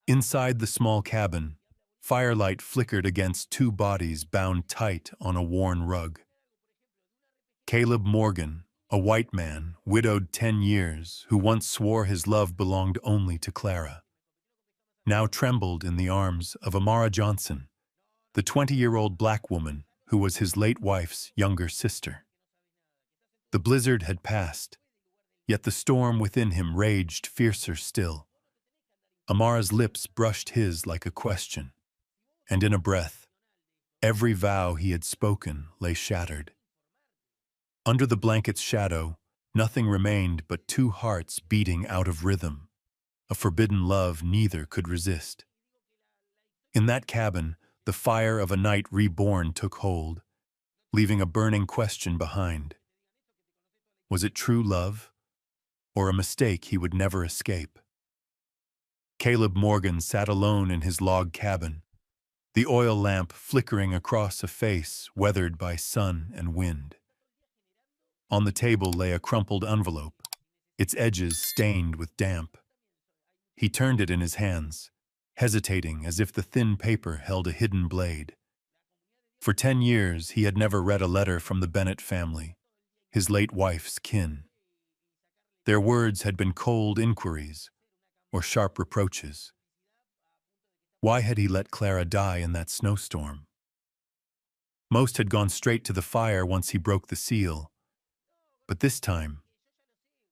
Inside the small cabin, firelight flickered against two bodies bound tight on a worn rug. Caleb Morgan, a white man, widowed 10 years, who once swore his love belonged only to Clara, now trembled in the arms of Amara Johnson, the 20-year-old black woman who was his late wife's younger sister. The blizzard had passed, yet the storm within him raged fiercer still. Amara's lips brushed his like a question, and in a breath, every vow he had spoken lay shattered. Under the blanket's shadow, nothing remained but two hearts beating out of rhythm, a forbidden love neither could resist. In that cabin, the fire of a night reborn took hold, leaving a burning question behind. Was it true love, or a mistake he would never escape? Caleb Morgan sat alone in his log cabin, the oil lamp flickering across a face weathered by sun and wind. On the table lay a crumpled envelope, its edges stained with damp. He turned it in his hands, hesitating as if the thin paper held a hidden blade. For 10 years he had never read a letter from the Bennett family, his late wife's kin. Their words had been cold inquiries or sharp reproaches. Why had he let Clara die in that snowstorm? Most had gone straight to the fire once he broke the seal, but this time,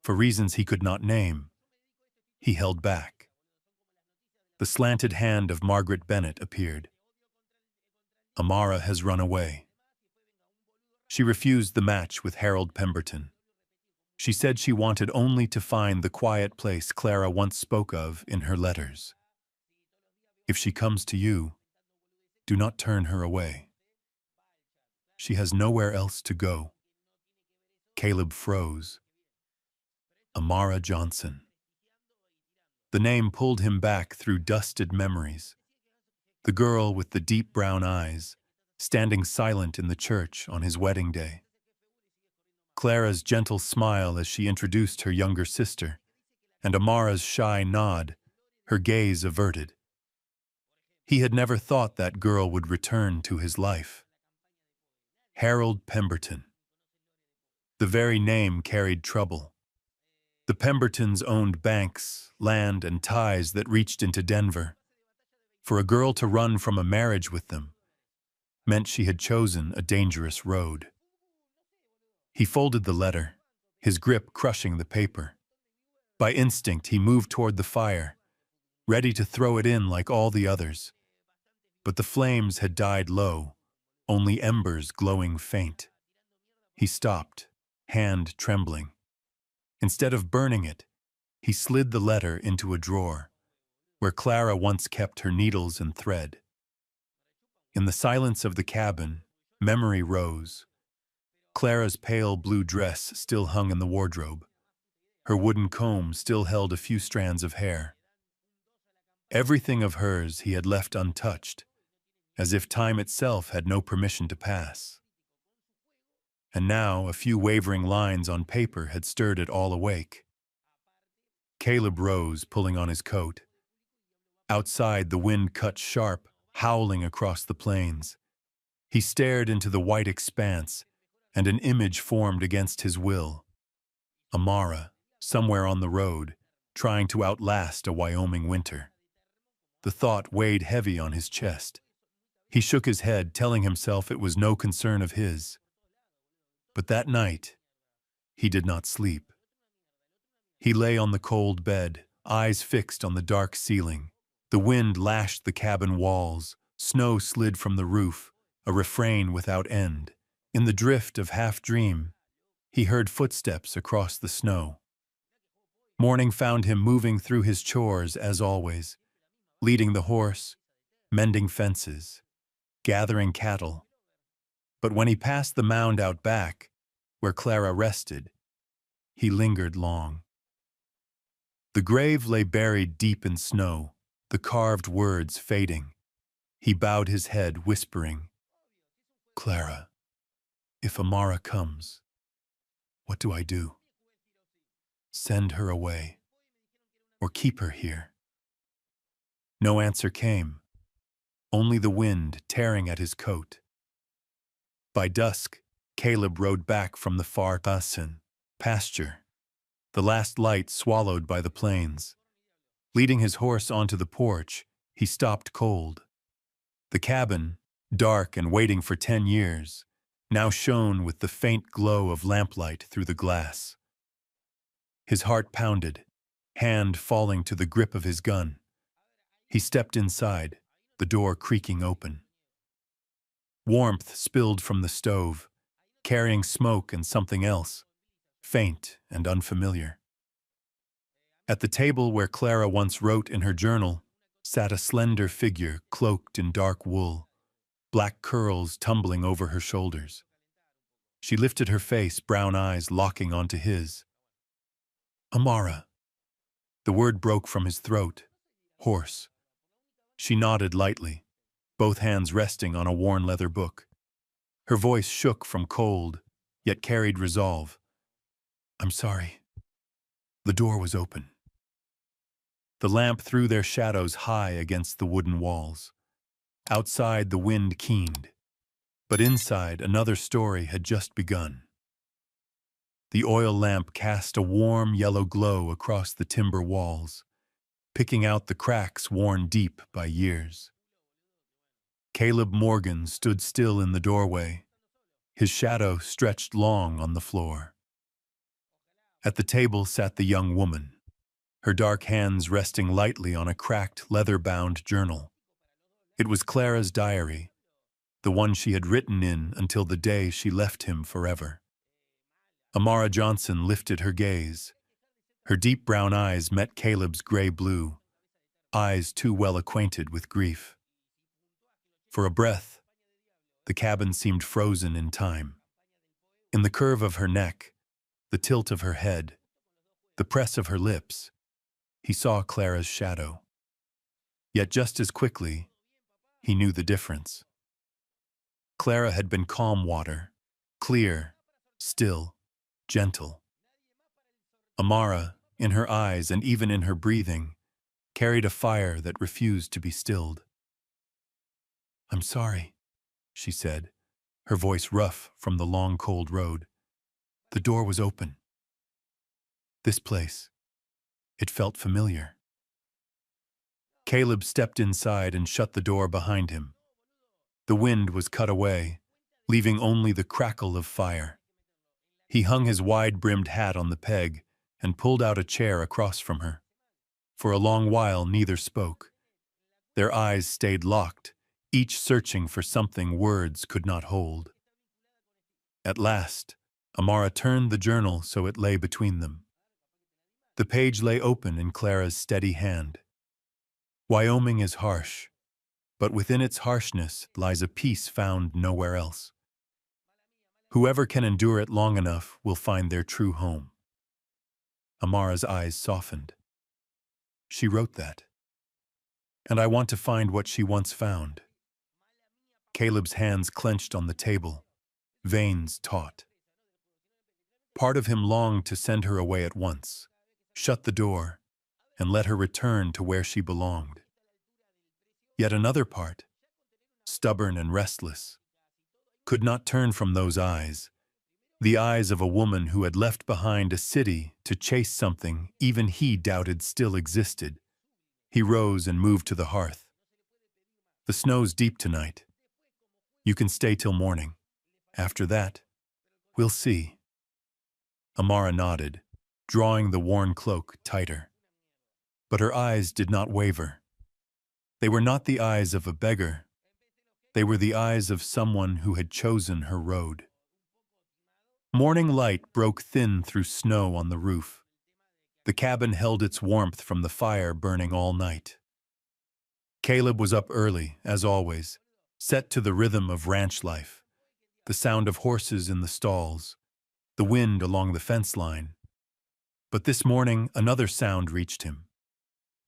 for reasons he could not name, he held back. The slanted hand of Margaret Bennett appeared. Amara has run away. She refused the match with Harold Pemberton. She said she wanted only to find the quiet place Clara once spoke of in her letters. If she comes to you, do not turn her away. She has nowhere else to go. Caleb froze. Amara Johnson. The name pulled him back through dusted memories. The girl with the deep brown eyes, standing silent in the church on his wedding day. Clara's gentle smile as she introduced her younger sister, and Amara's shy nod, her gaze averted. He had never thought that girl would return to his life. Harold Pemberton. The very name carried trouble. The Pembertons owned banks, land, and ties that reached into Denver. For a girl to run from a marriage with them meant she had chosen a dangerous road. He folded the letter, his grip crushing the paper. By instinct, he moved toward the fire, ready to throw it in like all the others. But the flames had died low, only embers glowing faint. He stopped, hand trembling. Instead of burning it, he slid the letter into a drawer, where Clara once kept her needles and thread. In the silence of the cabin, memory rose. Clara's pale blue dress still hung in the wardrobe. Her wooden comb still held a few strands of hair. Everything of hers he had left untouched, as if time itself had no permission to pass. And now a few wavering lines on paper had stirred it all awake. Caleb rose, pulling on his coat. Outside, the wind cut sharp, howling across the plains. He stared into the white expanse, and an image formed against his will. Amara, somewhere on the road, trying to outlast a Wyoming winter. The thought weighed heavy on his chest. He shook his head, telling himself it was no concern of his. But that night, he did not sleep. He lay on the cold bed, eyes fixed on the dark ceiling. The wind lashed the cabin walls, snow slid from the roof, a refrain without end. In the drift of half-dream, he heard footsteps across the snow. Morning found him moving through his chores as always, leading the horse, mending fences, gathering cattle. But when he passed the mound out back, where Clara rested, he lingered long. The grave lay buried deep in snow, the carved words fading. He bowed his head, whispering, "Clara, if Amara comes, what do I do? Send her away, or keep her here?" No answer came, only the wind tearing at his coat. By dusk, Caleb rode back from the far Tasin pasture, the last light swallowed by the plains. Leading his horse onto the porch, he stopped cold. The cabin, dark and waiting for 10 years, now shone with the faint glow of lamplight through the glass. His heart pounded, hand falling to the grip of his gun. He stepped inside, the door creaking open. Warmth spilled from the stove, carrying smoke and something else, faint and unfamiliar. At the table where Clara once wrote in her journal sat a slender figure cloaked in dark wool, black curls tumbling over her shoulders. She lifted her face, brown eyes locking onto his. "Amara." The word broke from his throat, hoarse. She nodded lightly, both hands resting on a worn leather book. Her voice shook from cold, yet carried resolve. "I'm sorry." The door was open. The lamp threw their shadows high against the wooden walls. Outside, the wind keened, but inside, another story had just begun. The oil lamp cast a warm yellow glow across the timber walls, picking out the cracks worn deep by years. Caleb Morgan stood still in the doorway, his shadow stretched long on the floor. At the table sat the young woman, her dark hands resting lightly on a cracked, leather-bound journal. It was Clara's diary, the one she had written in until the day she left him forever. Amara Johnson lifted her gaze. Her deep brown eyes met Caleb's gray-blue, eyes too well acquainted with grief. For a breath, the cabin seemed frozen in time. In the curve of her neck, the tilt of her head, the press of her lips, he saw Clara's shadow. Yet just as quickly, he knew the difference. Clara had been calm water, clear, still, gentle. Amara, in her eyes and even in her breathing, carried a fire that refused to be stilled. "I'm sorry," she said, her voice rough from the long, cold road. The door was open. This place, it felt familiar. Caleb stepped inside and shut the door behind him. The wind was cut away, leaving only the crackle of fire. He hung his wide-brimmed hat on the peg and pulled out a chair across from her. For a long while, neither spoke. Their eyes stayed locked, each searching for something words could not hold. At last, Amara turned the journal so it lay between them. The page lay open in Clara's steady hand. Wyoming is harsh, but within its harshness lies a peace found nowhere else. Whoever can endure it long enough will find their true home. Amara's eyes softened. She wrote that. And I want to find what she once found. Caleb's hands clenched on the table, veins taut. Part of him longed to send her away at once, shut the door, and let her return to where she belonged. Yet another part, stubborn and restless, could not turn from those eyes, the eyes of a woman who had left behind a city to chase something even he doubted still existed. He rose and moved to the hearth. "The snow's deep tonight. You can stay till morning. After that, we'll see." Amara nodded, drawing the worn cloak tighter. But her eyes did not waver. They were not the eyes of a beggar. They were the eyes of someone who had chosen her road. Morning light broke thin through snow on the roof. The cabin held its warmth from the fire burning all night. Caleb was up early, as always, set to the rhythm of ranch life, the sound of horses in the stalls, the wind along the fence line. But this morning another sound reached him,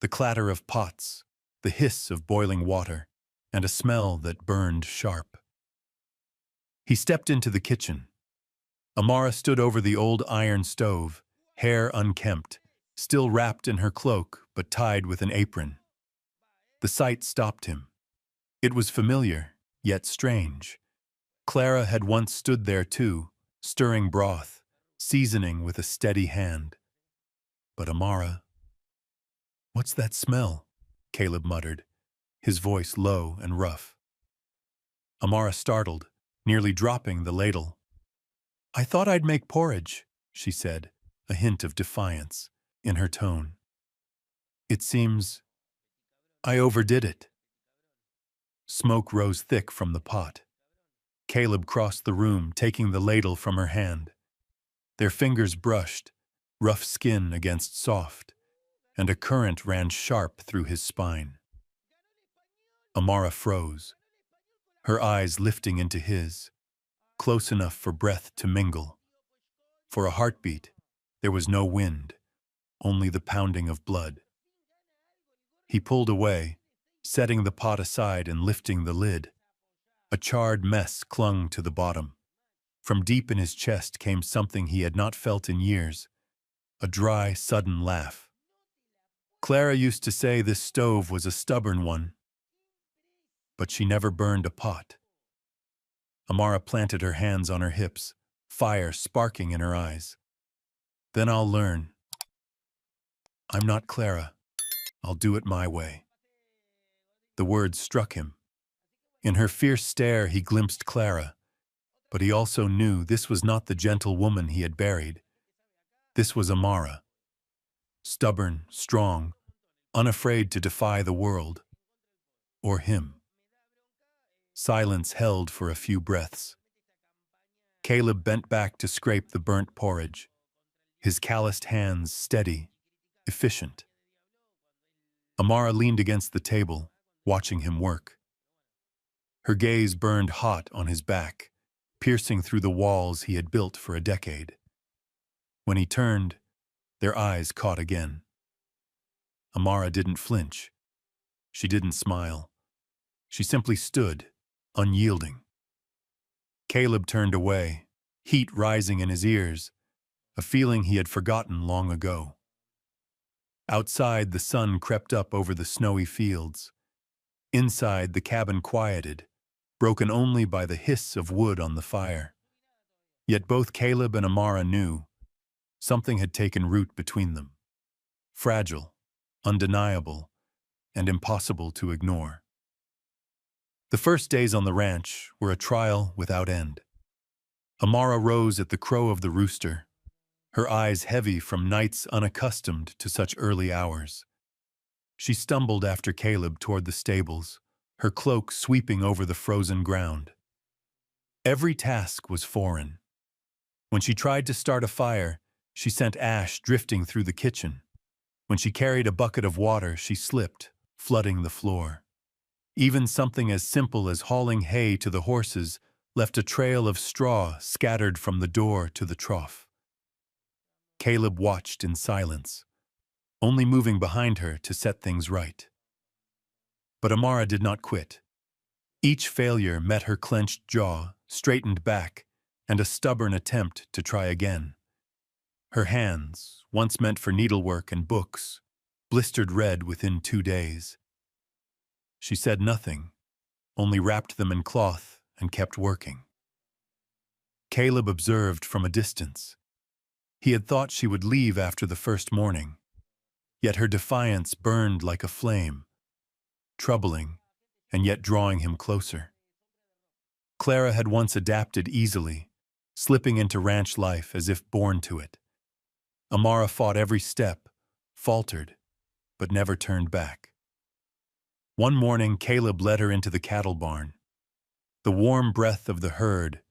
the clatter of pots, the hiss of boiling water, and a smell that burned sharp. He stepped into the kitchen. Amara stood over the old iron stove, hair unkempt, still wrapped in her cloak but tied with an apron. The sight stopped him. It was familiar, yet strange. Clara had once stood there too, stirring broth, seasoning with a steady hand. But Amara— "What's that smell?" Caleb muttered, his voice low and rough. Amara startled, nearly dropping the ladle. "I thought I'd make porridge," she said, a hint of defiance in her tone. "It seems I overdid it." Smoke rose thick from the pot. Caleb crossed the room, taking the ladle from her hand. Their fingers brushed, rough skin against soft, and a current ran sharp through his spine. Amara froze, her eyes lifting into his, close enough for breath to mingle. For a heartbeat, there was no wind, only the pounding of blood. He pulled away, setting the pot aside and lifting the lid. A charred mess clung to the bottom. From deep in his chest came something he had not felt in years, a dry, sudden laugh. Clara used to say this stove was a stubborn one, but she never burned a pot. Amara planted her hands on her hips, fire sparking in her eyes. "Then I'll learn. I'm not Clara. I'll do it my way." The words struck him. In her fierce stare he glimpsed Clara, but he also knew this was not the gentle woman he had buried. This was Amara. Stubborn, strong, unafraid to defy the world. Or him. Silence held for a few breaths. Caleb bent back to scrape the burnt porridge, his calloused hands steady, efficient. Amara leaned against the table, watching him work. Her gaze burned hot on his back, piercing through the walls he had built for a decade. When he turned, their eyes caught again. Amara didn't flinch. She didn't smile. She simply stood, unyielding. Caleb turned away, heat rising in his ears, a feeling he had forgotten long ago. Outside, the sun crept up over the snowy fields. Inside, the cabin quieted, broken only by the hiss of wood on the fire. Yet both Caleb and Amara knew something had taken root between them. Fragile, undeniable, and impossible to ignore. The first days on the ranch were a trial without end. Amara rose at the crow of the rooster, her eyes heavy from nights unaccustomed to such early hours. She stumbled after Caleb toward the stables, her cloak sweeping over the frozen ground. Every task was foreign. When she tried to start a fire, she sent ash drifting through the kitchen. When she carried a bucket of water, she slipped, flooding the floor. Even something as simple as hauling hay to the horses left a trail of straw scattered from the door to the trough. Caleb watched in silence, only moving behind her to set things right. But Amara did not quit. Each failure met her clenched jaw, straightened back, and a stubborn attempt to try again. Her hands, once meant for needlework and books, blistered red within 2 days. She said nothing, only wrapped them in cloth and kept working. Caleb observed from a distance. He had thought she would leave after the first morning, yet her defiance burned like a flame, troubling and yet drawing him closer. Clara had once adapted easily, slipping into ranch life as if born to it. Amara fought every step, faltered, but never turned back. One morning, Caleb led her into the cattle barn. The warm breath of the herd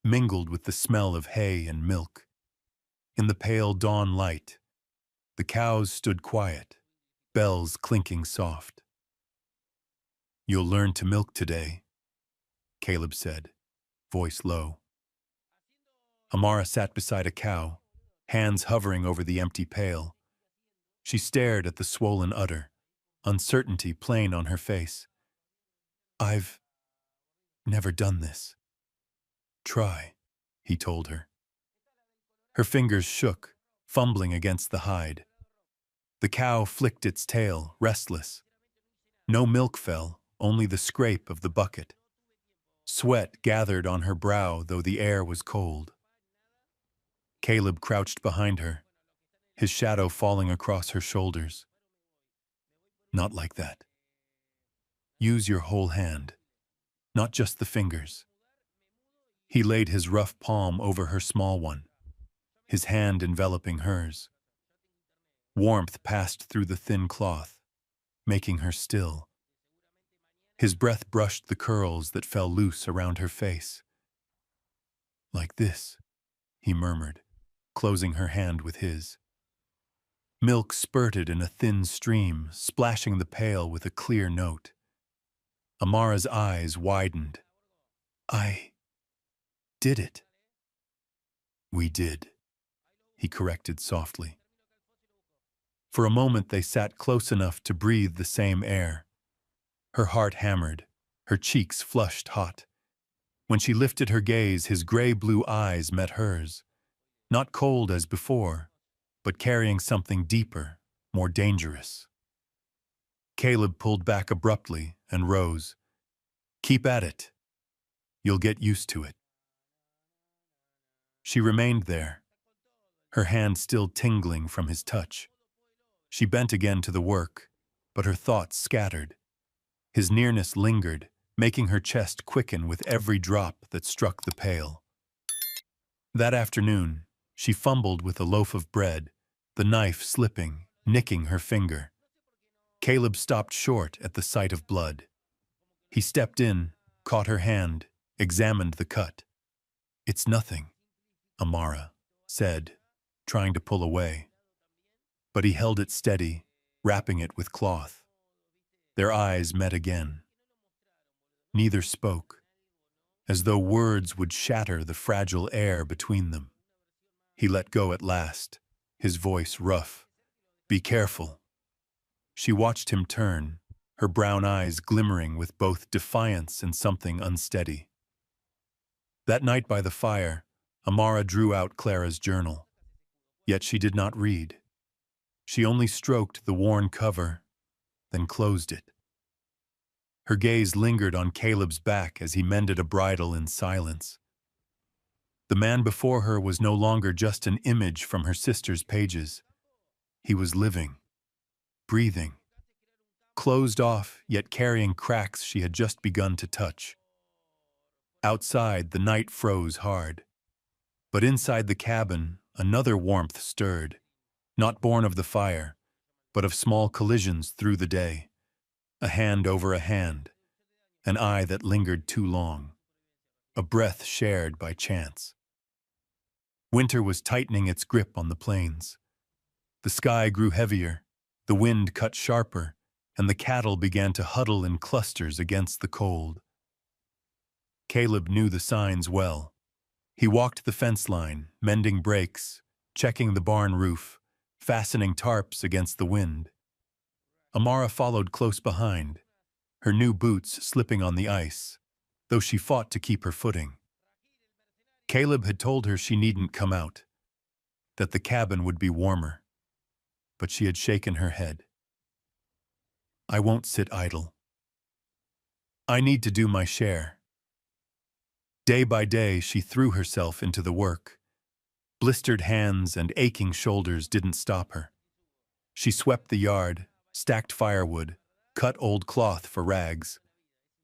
mingled with the smell of hay and milk. In the pale dawn light, the cows stood quiet, bells clinking soft. "You'll learn to milk today," Caleb said, voice low. Amara sat beside a cow, hands hovering over the empty pail. She stared at the swollen udder, uncertainty plain on her face. "I've never done this." "Try," he told her. Her fingers shook, fumbling against the hide. The cow flicked its tail, restless. No milk fell, only the scrape of the bucket. Sweat gathered on her brow, though the air was cold. Caleb crouched behind her, his shadow falling across her shoulders. Not like that. Use your whole hand, not just the fingers. He laid his rough palm over her small one, his hand enveloping hers. Warmth passed through the thin cloth, making her still. His breath brushed the curls that fell loose around her face. Like this, he murmured, closing her hand with his. Milk spurted in a thin stream, splashing the pail with a clear note. Amara's eyes widened. I did it. We did, he corrected softly. For a moment they sat close enough to breathe the same air. Her heart hammered, her cheeks flushed hot. When she lifted her gaze, his gray-blue eyes met hers, not cold as before, but carrying something deeper, more dangerous. Caleb pulled back abruptly and rose. Keep at it. You'll get used to it. She remained there, her hand still tingling from his touch. She bent again to the work, but her thoughts scattered. His nearness lingered, making her chest quicken with every drop that struck the pail. That afternoon, she fumbled with a loaf of bread, the knife slipping, nicking her finger. Caleb stopped short at the sight of blood. He stepped in, caught her hand, examined the cut. It's nothing, Amara said, trying to pull away. But he held it steady, wrapping it with cloth. Their eyes met again. Neither spoke, as though words would shatter the fragile air between them. He let go at last, his voice rough. Be careful. She watched him turn, her brown eyes glimmering with both defiance and something unsteady. That night by the fire, Amara drew out Clara's journal. Yet she did not read. She only stroked the worn cover, then closed it. Her gaze lingered on Caleb's back as he mended a bridle in silence. The man before her was no longer just an image from her sister's pages. He was living, breathing, closed off yet carrying cracks she had just begun to touch. Outside, the night froze hard. But inside the cabin, another warmth stirred, not born of the fire, but of small collisions through the day. A hand over a hand, an eye that lingered too long, a breath shared by chance. Winter was tightening its grip on the plains. The sky grew heavier, the wind cut sharper, and the cattle began to huddle in clusters against the cold. Caleb knew the signs well. He walked the fence line, mending brakes, checking the barn roof, fastening tarps against the wind. Amara followed close behind, her new boots slipping on the ice, though she fought to keep her footing. Caleb had told her she needn't come out, that the cabin would be warmer, but she had shaken her head. I won't sit idle. I need to do my share. Day by day, she threw herself into the work. Blistered hands and aching shoulders didn't stop her. She swept the yard, stacked firewood, cut old cloth for rags.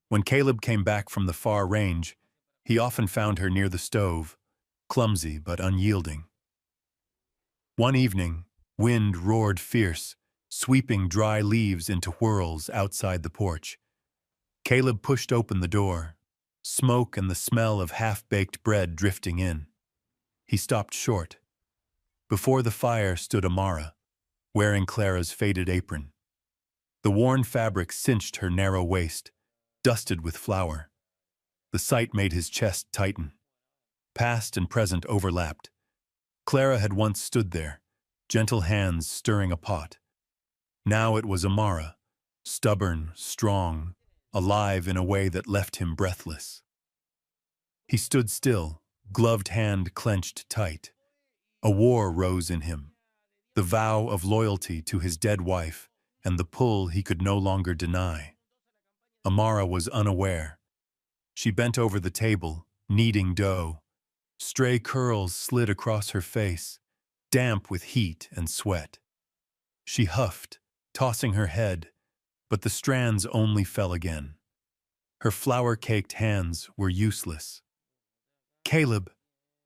When Caleb came back from the far range, he often found her near the stove, clumsy but unyielding. One evening, wind roared fierce, sweeping dry leaves into whirls outside the porch. Caleb pushed open the door, smoke and the smell of half-baked bread drifting in. He stopped short. Before the fire stood Amara, wearing Clara's faded apron. The worn fabric cinched her narrow waist, dusted with flour. The sight made his chest tighten. Past and present overlapped. Clara had once stood there, gentle hands stirring a pot. Now it was Amara, stubborn, strong, alive in a way that left him breathless. He stood still, gloved hand clenched tight. A war rose in him, the vow of loyalty to his dead wife and the pull he could no longer deny. Amara was unaware. She bent over the table, kneading dough. Stray curls slid across her face, damp with heat and sweat. She huffed, tossing her head, but the strands only fell again. Her flour-caked hands were useless. "Caleb,"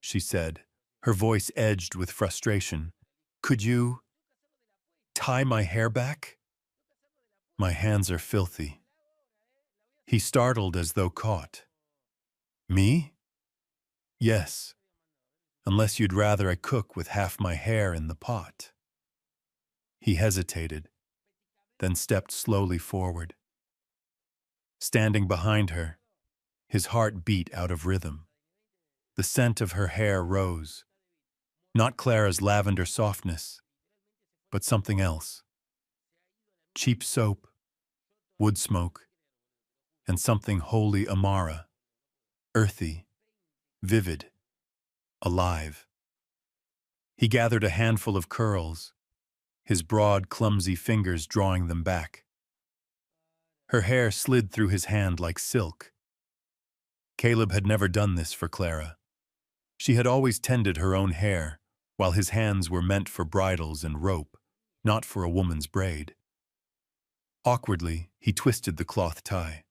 she said, her voice edged with frustration, "could you tie my hair back? My hands are filthy." He startled as though caught. "Me? Yes, unless you'd rather I cook with half my hair in the pot." He hesitated, then stepped slowly forward. Standing behind her, his heart beat out of rhythm. The scent of her hair rose, not Clara's lavender softness, but something else. Cheap soap, wood smoke, and something wholly Amara, earthy, vivid, alive. He gathered a handful of curls, his broad, clumsy fingers drawing them back. Her hair slid through his hand like silk. Caleb had never done this for Clara. She had always tended her own hair, while his hands were meant for bridles and rope, not for a woman's braid. Awkwardly, he twisted the cloth tie.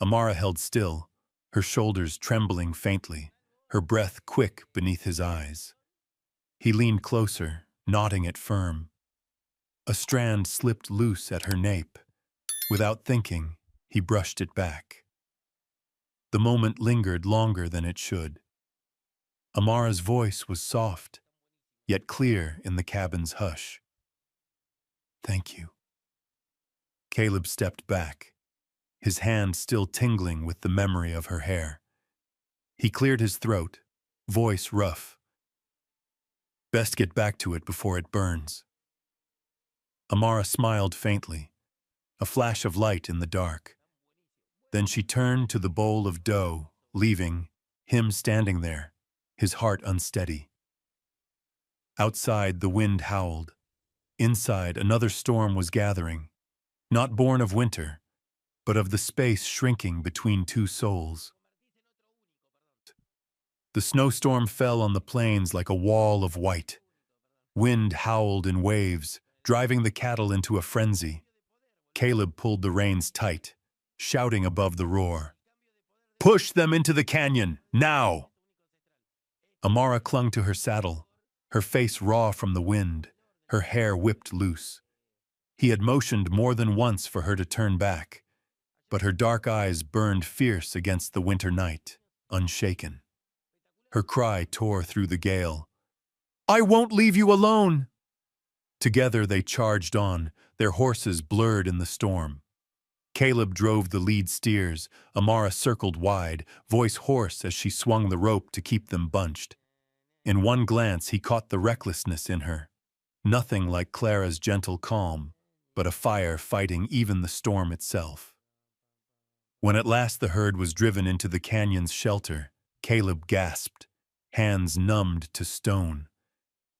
Amara held still, her shoulders trembling faintly, her breath quick beneath his eyes. He leaned closer, knotting it firm. A strand slipped loose at her nape. Without thinking, he brushed it back. The moment lingered longer than it should. Amara's voice was soft, yet clear in the cabin's hush. "Thank you." Caleb stepped back, his hand still tingling with the memory of her hair. He cleared his throat, voice rough. "Best get back to it before it burns." Amara smiled faintly, a flash of light in the dark. Then she turned to the bowl of dough, leaving him standing there, his heart unsteady. Outside, the wind howled. Inside, another storm was gathering, not born of winter, but of the space shrinking between two souls. The snowstorm fell on the plains like a wall of white. Wind howled in waves, driving the cattle into a frenzy. Caleb pulled the reins tight, shouting above the roar, "Push them into the canyon, now!" Amara clung to her saddle, her face raw from the wind, her hair whipped loose. He had motioned more than once for her to turn back, but her dark eyes burned fierce against the winter night, unshaken. Her cry tore through the gale, "I won't leave you alone!" Together they charged on, their horses blurred in the storm. Caleb drove the lead steers, Amara circled wide, voice hoarse as she swung the rope to keep them bunched. In one glance he caught the recklessness in her. Nothing like Clara's gentle calm, but a fire fighting even the storm itself. When at last the herd was driven into the canyon's shelter, Caleb gasped, hands numbed to stone.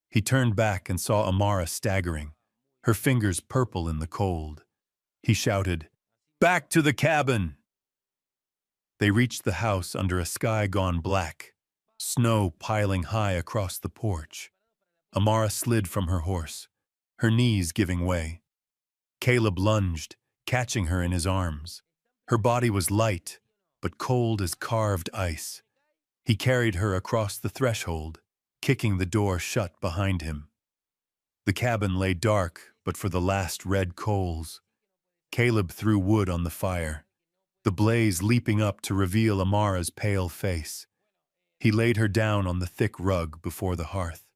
He turned back and saw Amara staggering, her fingers purple in the cold. He shouted, "Back to the cabin!" They reached the house under a sky gone black, snow piling high across the porch. Amara slid from her horse, her knees giving way. Caleb lunged, catching her in his arms. Her body was light, but cold as carved ice. He carried her across the threshold, kicking the door shut behind him. The cabin lay dark but for the last red coals. Caleb threw wood on the fire, the blaze leaping up to reveal Amara's pale face. He laid her down on the thick rug before the hearth.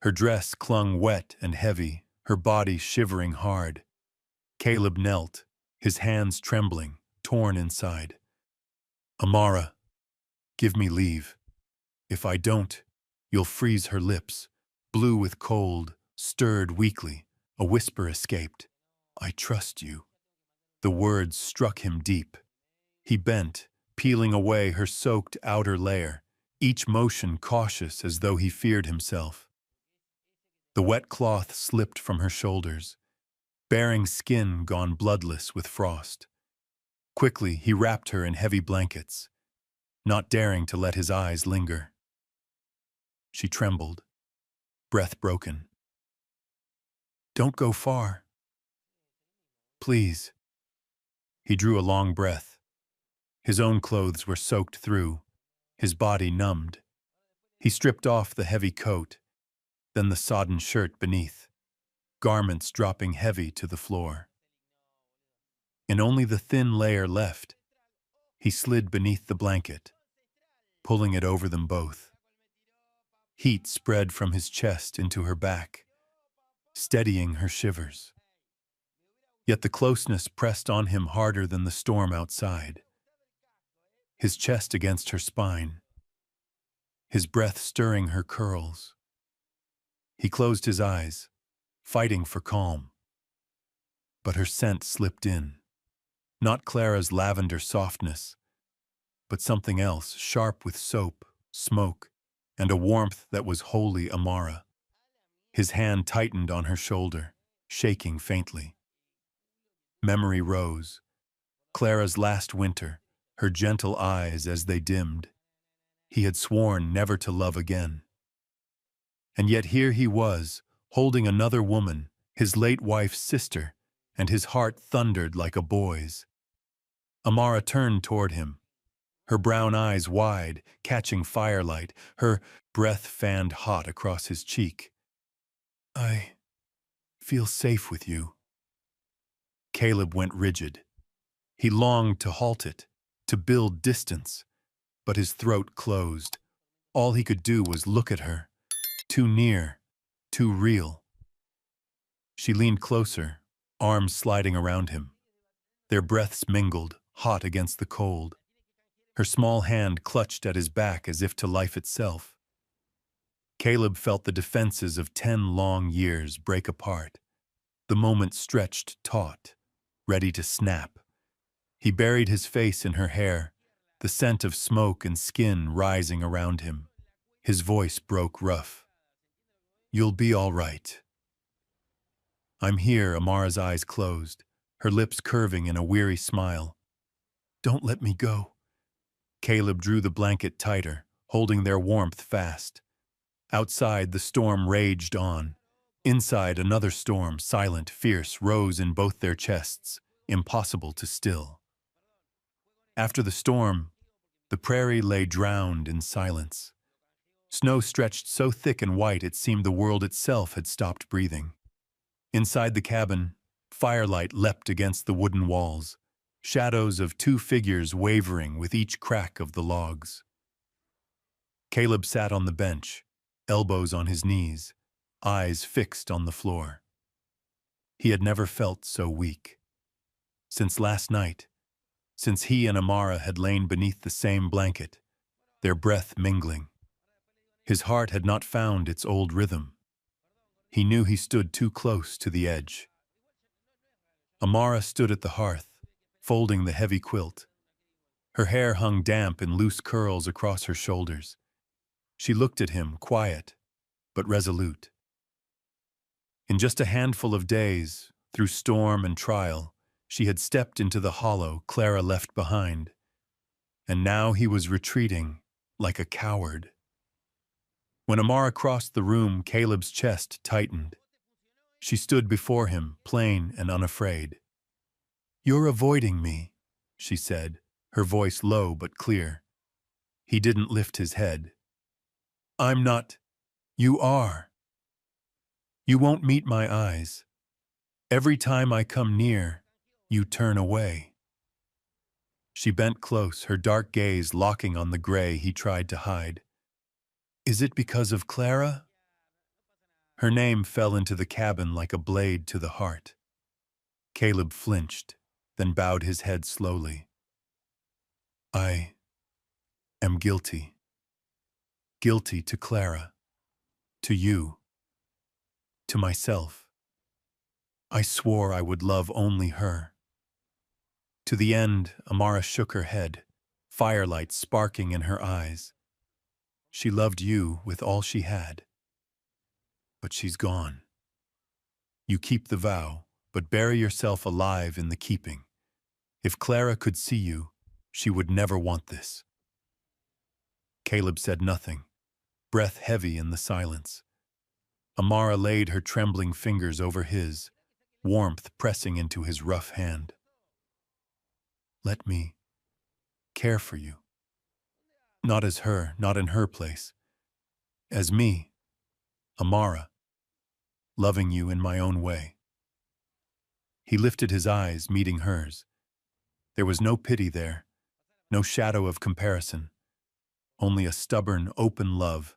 Her dress clung wet and heavy, her body shivering hard. Caleb knelt, his hands trembling, torn inside. "Amara, give me leave. If I don't, you'll freeze her lips." Blue with cold, stirred weakly, a whisper escaped. "I trust you." The words struck him deep. He bent, peeling away her soaked outer layer, each motion cautious as though he feared himself. The wet cloth slipped from her shoulders, baring skin gone bloodless with frost. Quickly, he wrapped her in heavy blankets, not daring to let his eyes linger. She trembled, breath broken. "Don't go far. Please." He drew a long breath. His own clothes were soaked through, his body numbed. He stripped off the heavy coat, then the sodden shirt beneath, garments dropping heavy to the floor. In only the thin layer left, he slid beneath the blanket, pulling it over them both. Heat spread from his chest into her back, steadying her shivers. Yet the closeness pressed on him harder than the storm outside. His chest against her spine, his breath stirring her curls. He closed his eyes, fighting for calm. But her scent slipped in. Not Clara's lavender softness, but something else, sharp with soap, smoke, and a warmth that was wholly Amara. His hand tightened on her shoulder, shaking faintly. Memory rose. Clara's last winter, her gentle eyes as they dimmed. He had sworn never to love again. And yet here he was, holding another woman, his late wife's sister, and his heart thundered like a boy's. Amara turned toward him, her brown eyes wide, catching firelight, her breath fanned hot across his cheek. "I feel safe with you." Caleb went rigid. He longed to halt it, to build distance, but his throat closed. All he could do was look at her, too near, too real. She leaned closer, arms sliding around him. Their breaths mingled, hot against the cold. Her small hand clutched at his back as if to life itself. Caleb felt the defenses of 10 long years break apart. The moment stretched taut, ready to snap. He buried his face in her hair, the scent of smoke and skin rising around him. His voice broke rough. "You'll be all right." "I'm here," Amara's eyes closed, her lips curving in a weary smile. "Don't let me go." Caleb drew the blanket tighter, holding their warmth fast. Outside, the storm raged on. Inside, another storm, silent, fierce, rose in both their chests, impossible to still. After the storm, the prairie lay drowned in silence. Snow stretched so thick and white it seemed the world itself had stopped breathing. Inside the cabin, firelight leapt against the wooden walls, shadows of 2 figures wavering with each crack of the logs. Caleb sat on the bench, elbows on his knees, eyes fixed on the floor. He had never felt so weak. Since last night, since he and Amara had lain beneath the same blanket, their breath mingling. His heart had not found its old rhythm. He knew he stood too close to the edge. Amara stood at the hearth, folding the heavy quilt. Her hair hung damp in loose curls across her shoulders. She looked at him, quiet, but resolute. In just a handful of days, through storm and trial, she had stepped into the hollow Clara left behind. And now he was retreating, like a coward. When Amara crossed the room, Caleb's chest tightened. She stood before him, plain and unafraid. "You're avoiding me," she said, her voice low but clear. He didn't lift his head. "I'm not. You are. You won't meet my eyes. Every time I come near, you turn away." She bent close, her dark gaze locking on the gray he tried to hide. "Is it because of Clara?" Her name fell into the cabin like a blade to the heart. Caleb flinched, then bowed his head slowly. "I am guilty. Guilty to Clara, to you, to myself. I swore I would love only her." To the end, Amara shook her head, firelight sparking in her eyes. "She loved you with all she had. But she's gone. You keep the vow, but bury yourself alive in the keeping. If Clara could see you, she would never want this. Caleb said nothing, breath heavy in the silence. Amara laid her trembling fingers over his, warmth pressing into his rough hand. Let me care for you. Not as her, not in her place. As me, Amara, loving you in my own way. He lifted his eyes, meeting hers. There was no pity there, no shadow of comparison, only a stubborn, open love,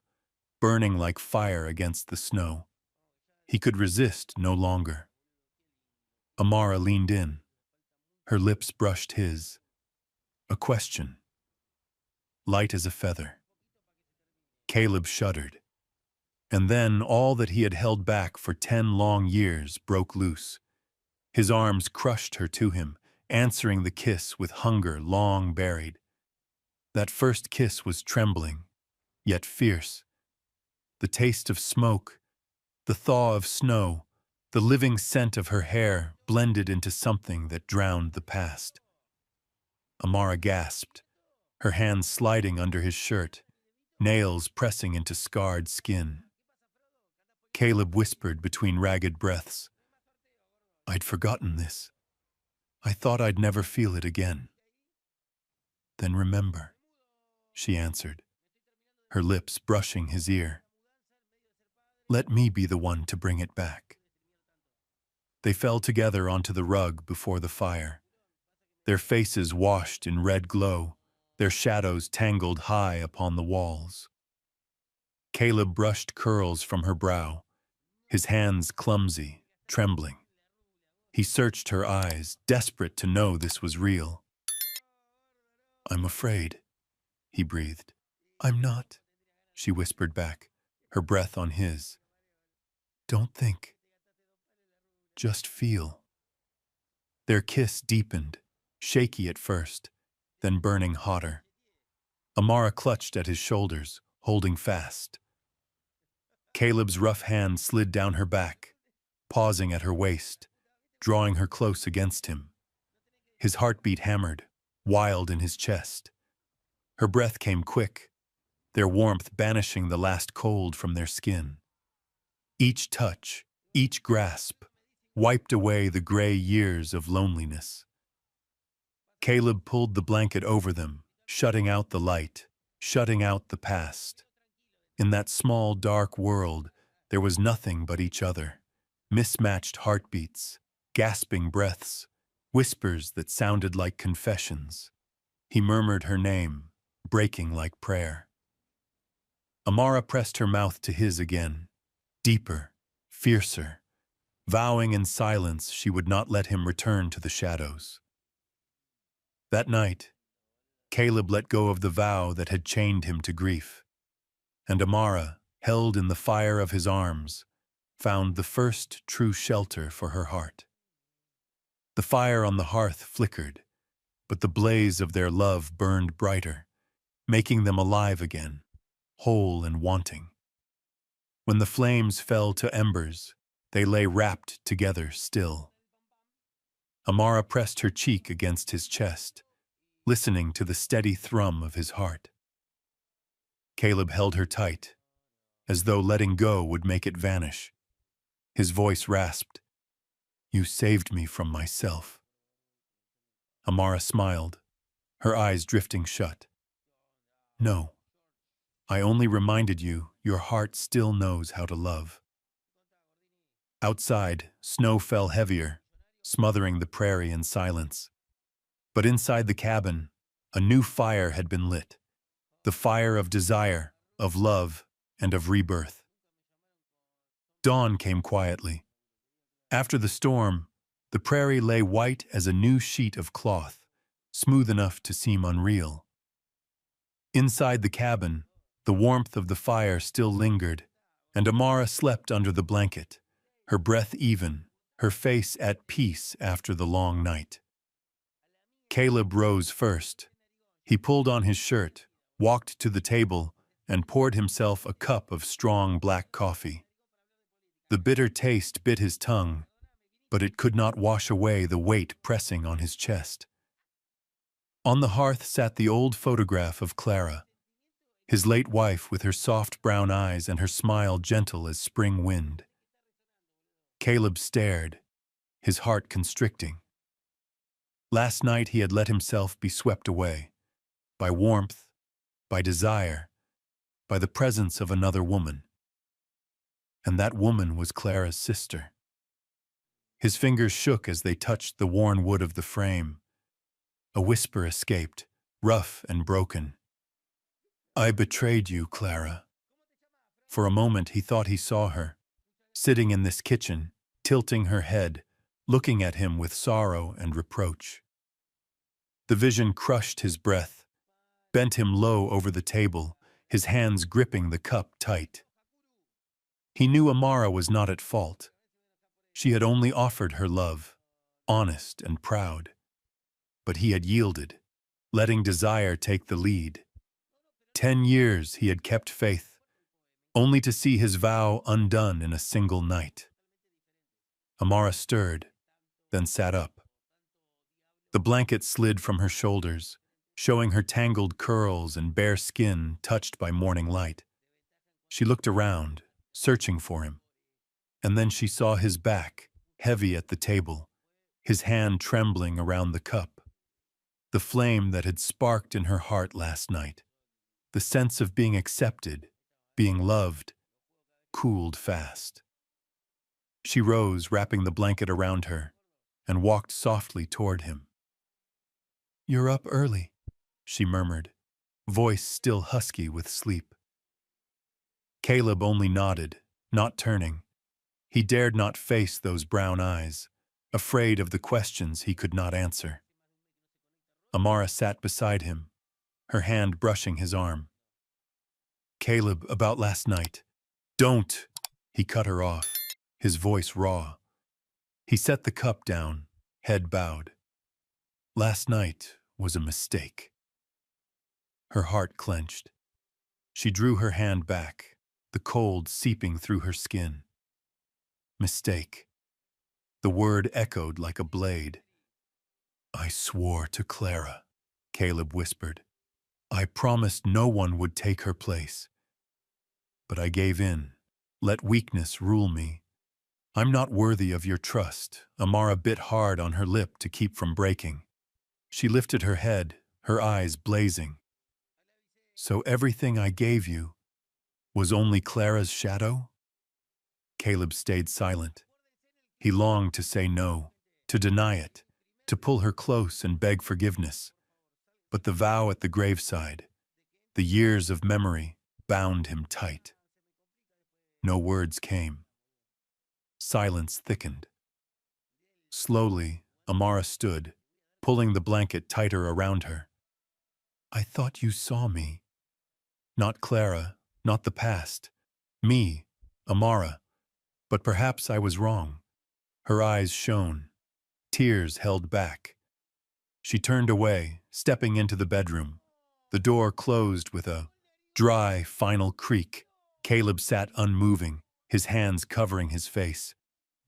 burning like fire against the snow. He could resist no longer. Amara leaned in. Her lips brushed his. A question. Light as a feather. Caleb shuddered. And then all that he had held back for 10 long years broke loose. His arms crushed her to him, answering the kiss with hunger long buried. That first kiss was trembling, yet fierce. The taste of smoke, the thaw of snow, the living scent of her hair blended into something that drowned the past. Amara gasped, her hands sliding under his shirt, nails pressing into scarred skin. Caleb whispered between ragged breaths, I'd forgotten this. I thought I'd never feel it again. Then remember, she answered, her lips brushing his ear. Let me be the one to bring it back. They fell together onto the rug before the fire, their faces washed in red glow, their shadows tangled high upon the walls. Caleb brushed curls from her brow, his hands clumsy, trembling. He searched her eyes, desperate to know this was real. I'm afraid, he breathed. I'm not, she whispered back, her breath on his. Don't think. Just feel. Their kiss deepened, shaky at first, then burning hotter. Amara clutched at his shoulders, holding fast. Caleb's rough hand slid down her back, pausing at her waist, drawing her close against him. His heartbeat hammered, wild in his chest. Her breath came quick, their warmth banishing the last cold from their skin. Each touch, each grasp, wiped away the gray years of loneliness. Caleb pulled the blanket over them, shutting out the light, shutting out the past. In that small, dark world, there was nothing but each other, mismatched heartbeats, gasping breaths, whispers that sounded like confessions. He murmured her name, breaking like prayer. Amara pressed her mouth to his again, deeper, fiercer, vowing in silence she would not let him return to the shadows. That night, Caleb let go of the vow that had chained him to grief, and Amara, held in the fire of his arms, found the first true shelter for her heart. The fire on the hearth flickered, but the blaze of their love burned brighter, making them alive again, whole and wanting. When the flames fell to embers, they lay wrapped together still. Amara pressed her cheek against his chest, listening to the steady thrum of his heart. Caleb held her tight, as though letting go would make it vanish. His voice rasped, You saved me from myself. Amara smiled, her eyes drifting shut. No, I only reminded you your heart still knows how to love. Outside, snow fell heavier, smothering the prairie in silence. But inside the cabin, a new fire had been lit, the fire of desire, of love, and of rebirth. Dawn came quietly. After the storm, the prairie lay white as a new sheet of cloth, smooth enough to seem unreal. Inside the cabin, the warmth of the fire still lingered, and Amara slept under the blanket, her breath even, her face at peace after the long night. Caleb rose first. He pulled on his shirt, walked to the table, and poured himself a cup of strong black coffee. The bitter taste bit his tongue, but it could not wash away the weight pressing on his chest. On the hearth sat the old photograph of Clara, his late wife with her soft brown eyes and her smile gentle as spring wind. Caleb stared, his heart constricting. Last night he had let himself be swept away, by warmth, by desire, by the presence of another woman. And that woman was Clara's sister. His fingers shook as they touched the worn wood of the frame. A whisper escaped, rough and broken. "I betrayed you, Clara." For a moment he thought he saw her, sitting in this kitchen, tilting her head, looking at him with sorrow and reproach. The vision crushed his breath, bent him low over the table, his hands gripping the cup tight. He knew Amara was not at fault. She had only offered her love, honest and proud. But he had yielded, letting desire take the lead. 10 years he had kept faith, only to see his vow undone in a single night. Amara stirred, then sat up. The blanket slid from her shoulders, showing her tangled curls and bare skin touched by morning light. She looked around, searching for him, and then she saw his back, heavy at the table, his hand trembling around the cup. The flame that had sparked in her heart last night, the sense of being accepted, being loved, cooled fast. She rose, wrapping the blanket around her, and walked softly toward him. "You're up early," she murmured, voice still husky with sleep. Caleb only nodded, not turning. He dared not face those brown eyes, afraid of the questions he could not answer. Amara sat beside him, her hand brushing his arm. "Caleb, about last night." "Don't!" He cut her off, his voice raw. He set the cup down, head bowed. "Last night was a mistake." Her heart clenched. She drew her hand back, the cold seeping through her skin. Mistake. The word echoed like a blade. "I swore to Clara," Caleb whispered. "I promised no one would take her place. But I gave in, let weakness rule me. I'm not worthy of your trust." Amara bit hard on her lip to keep from breaking. She lifted her head, her eyes blazing. "So everything I gave you was only Clara's shadow?" Caleb stayed silent. He longed to say no, to deny it, to pull her close and beg forgiveness. But the vow at the graveside, the years of memory, bound him tight. No words came. Silence thickened. Slowly, Amara stood, pulling the blanket tighter around her. "I thought you saw me. Not Clara, not the past. Me, Amara. But perhaps I was wrong." Her eyes shone, tears held back. She turned away, stepping into the bedroom. The door closed with a dry, final creak. Caleb sat unmoving, his hands covering his face.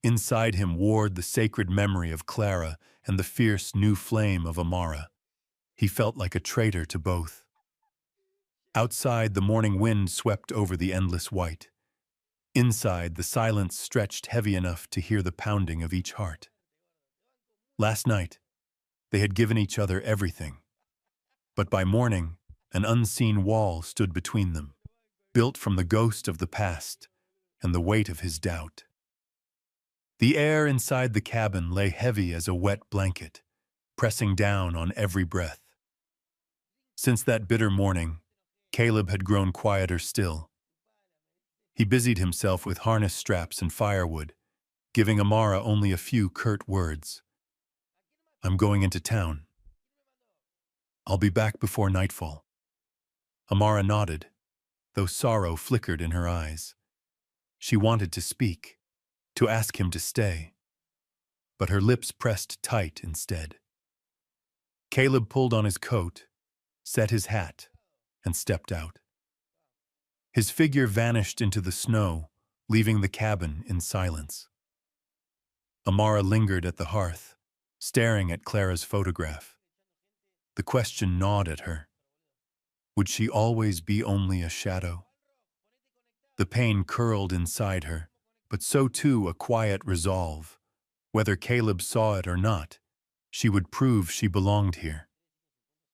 Inside him warred the sacred memory of Clara and the fierce new flame of Amara. He felt like a traitor to both. Outside, the morning wind swept over the endless white. Inside, the silence stretched heavy enough to hear the pounding of each heart. Last night, they had given each other everything. But by morning, an unseen wall stood between them, built from the ghost of the past and the weight of his doubt. The air inside the cabin lay heavy as a wet blanket, pressing down on every breath. Since that bitter morning, Caleb had grown quieter still. He busied himself with harness straps and firewood, giving Amara only a few curt words. "I'm going into town. I'll be back before nightfall." Amara nodded, though sorrow flickered in her eyes. She wanted to speak, to ask him to stay, but her lips pressed tight instead. Caleb pulled on his coat, set his hat, and stepped out. His figure vanished into the snow, leaving the cabin in silence. Amara lingered at the hearth, staring at Clara's photograph. The question gnawed at her. Would she always be only a shadow? The pain curled inside her, but so too a quiet resolve. Whether Caleb saw it or not, she would prove she belonged here.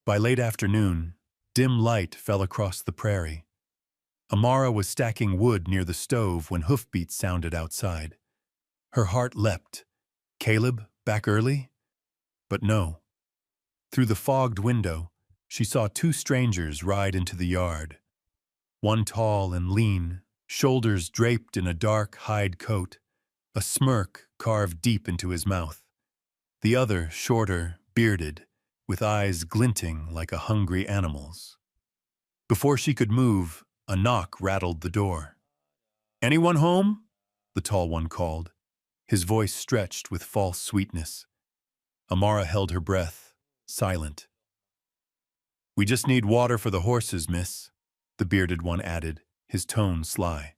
By late afternoon, dim light fell across the prairie. Amara was stacking wood near the stove when hoofbeats sounded outside. Her heart leapt. Caleb, back early? But no. Through the fogged window, she saw two strangers ride into the yard. One tall and lean, shoulders draped in a dark hide coat, a smirk carved deep into his mouth. The other, shorter, bearded, with eyes glinting like a hungry animal's. Before she could move, a knock rattled the door. "Anyone home?" the tall one called, his voice stretched with false sweetness. Amara held her breath, silent. "We just need water for the horses, miss," the bearded one added, his tone sly.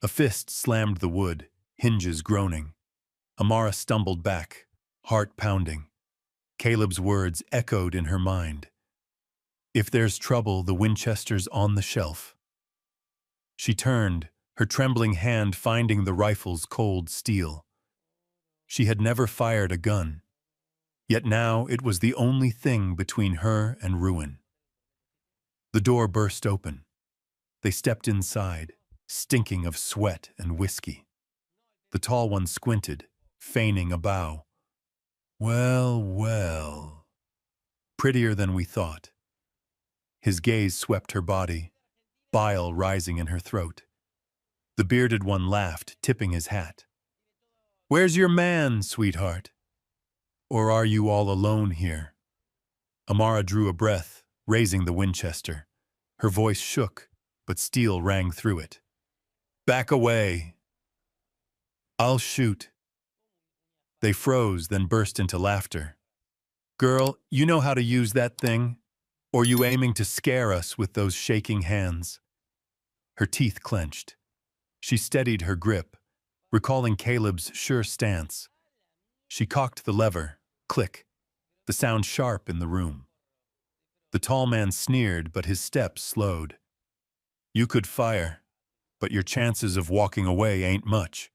A fist slammed the wood, hinges groaning. Amara stumbled back, heart pounding. Caleb's words echoed in her mind. "If there's trouble, the Winchester's on the shelf." She turned, her trembling hand finding the rifle's cold steel. She had never fired a gun, yet now it was the only thing between her and ruin. The door burst open. They stepped inside, stinking of sweat and whiskey. The tall one squinted, feigning a bow. "Well, well. Prettier than we thought." His gaze swept her body, bile rising in her throat. The bearded one laughed, tipping his hat. "Where's your man, sweetheart? Or are you all alone here?" Amara drew a breath, raising the Winchester. Her voice shook, but steel rang through it. "Back away. I'll shoot." They froze, then burst into laughter. "Girl, you know how to use that thing? Or you aiming to scare us with those shaking hands?" Her teeth clenched. She steadied her grip, recalling Caleb's sure stance. She cocked the lever, click, the sound sharp in the room. The tall man sneered, but his steps slowed. "You could fire, but your chances of walking away ain't much."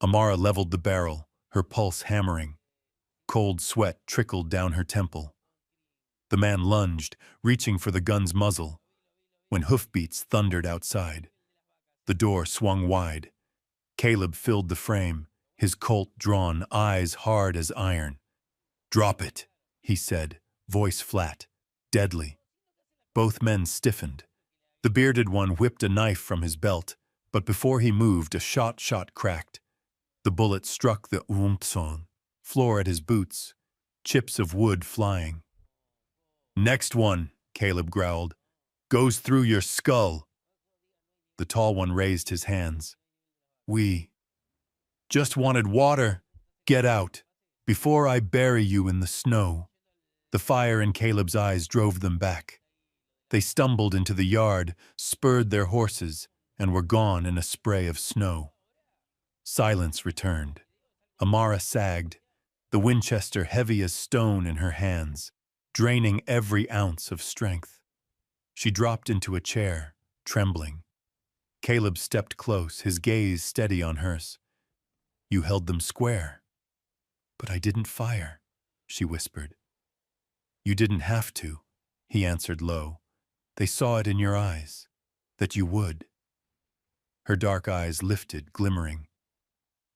Amara leveled the barrel, her pulse hammering. Cold sweat trickled down her temple. The man lunged, reaching for the gun's muzzle, when hoofbeats thundered outside. The door swung wide. Caleb filled the frame, his Colt drawn, eyes hard as iron. "Drop it," he said, voice flat, deadly. Both men stiffened. The bearded one whipped a knife from his belt, but before he moved, a shot cracked. The bullet struck the oomtson, floor at his boots, chips of wood flying. "Next one," Caleb growled, "goes through your skull." The tall one raised his hands. "We just wanted water. Get out, before I bury you in the snow." The fire in Caleb's eyes drove them back. They stumbled into the yard, spurred their horses, and were gone in a spray of snow. Silence returned. Amara sagged, the Winchester heavy as stone in her hands, draining every ounce of strength. She dropped into a chair, trembling. Caleb stepped close, his gaze steady on hers. "You held them square." "But I didn't fire," she whispered. "You didn't have to," he answered low. "They saw it in your eyes, that you would." Her dark eyes lifted, glimmering.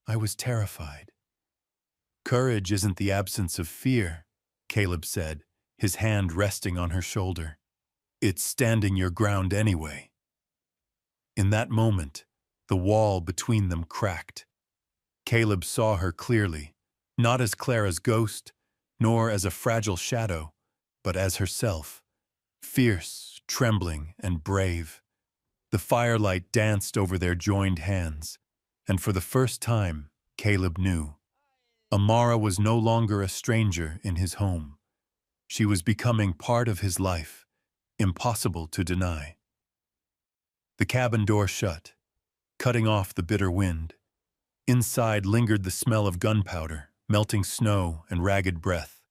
"I was terrified." "Courage isn't the absence of fear," Caleb said, his hand resting on her shoulder. "It's standing your ground anyway." In that moment, the wall between them cracked. Caleb saw her clearly, not as Clara's ghost, nor as a fragile shadow, but as herself, fierce, trembling, and brave. The firelight danced over their joined hands, and for the first time, Caleb knew. Amara was no longer a stranger in his home. She was becoming part of his life, impossible to deny. The cabin door shut, cutting off the bitter wind. Inside lingered the smell of gunpowder, melting snow, and ragged breath.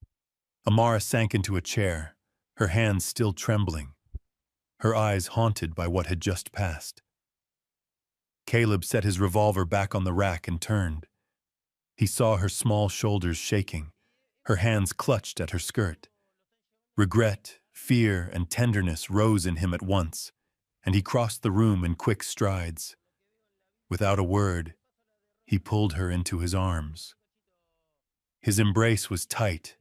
Amara sank into a chair, her hands still trembling, her eyes haunted by what had just passed. Caleb set his revolver back on the rack and turned. He saw her small shoulders shaking, her hands clutched at her skirt. Regret, fear, and tenderness rose in him at once, and he crossed the room in quick strides. Without a word, he pulled her into his arms. His embrace was tight,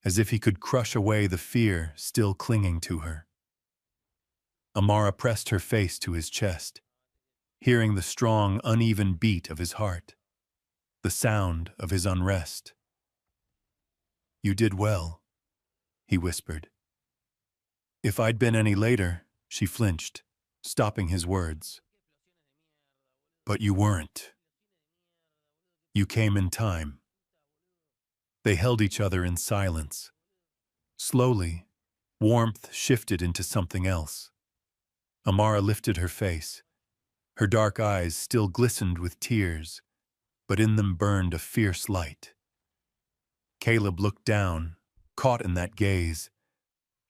as if he could crush away the fear still clinging to her. Amara pressed her face to his chest, hearing the strong, uneven beat of his heart, the sound of his unrest. "You did well," he whispered. "If I'd been any later," she flinched, stopping his words. "But you weren't. You came in time." They held each other in silence. Slowly, warmth shifted into something else. Amara lifted her face. Her dark eyes still glistened with tears, but in them burned a fierce light. Caleb looked down, caught in that gaze,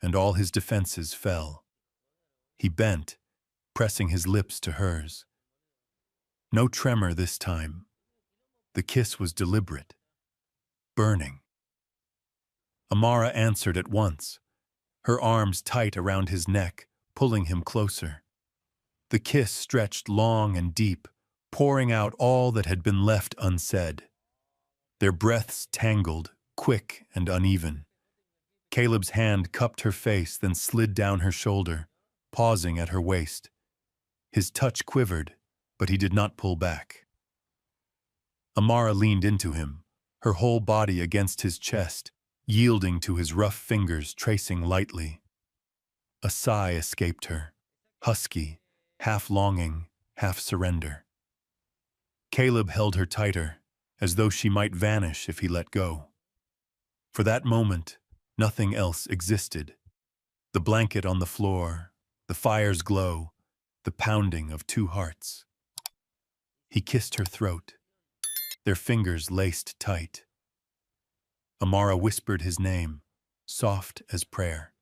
and all his defenses fell. He bent, pressing his lips to hers. No tremor this time. The kiss was deliberate, burning. Amara answered at once, her arms tight around his neck, pulling him closer. The kiss stretched long and deep, pouring out all that had been left unsaid. Their breaths tangled, quick and uneven. Caleb's hand cupped her face, then slid down her shoulder, pausing at her waist. His touch quivered, but he did not pull back. Amara leaned into him, her whole body against his chest, yielding to his rough fingers tracing lightly. A sigh escaped her, husky, half longing, half surrender. Caleb held her tighter, as though she might vanish if he let go. For that moment, nothing else existed. The blanket on the floor, the fire's glow, the pounding of two hearts. He kissed her throat, their fingers laced tight. Amara whispered his name, soft as prayer.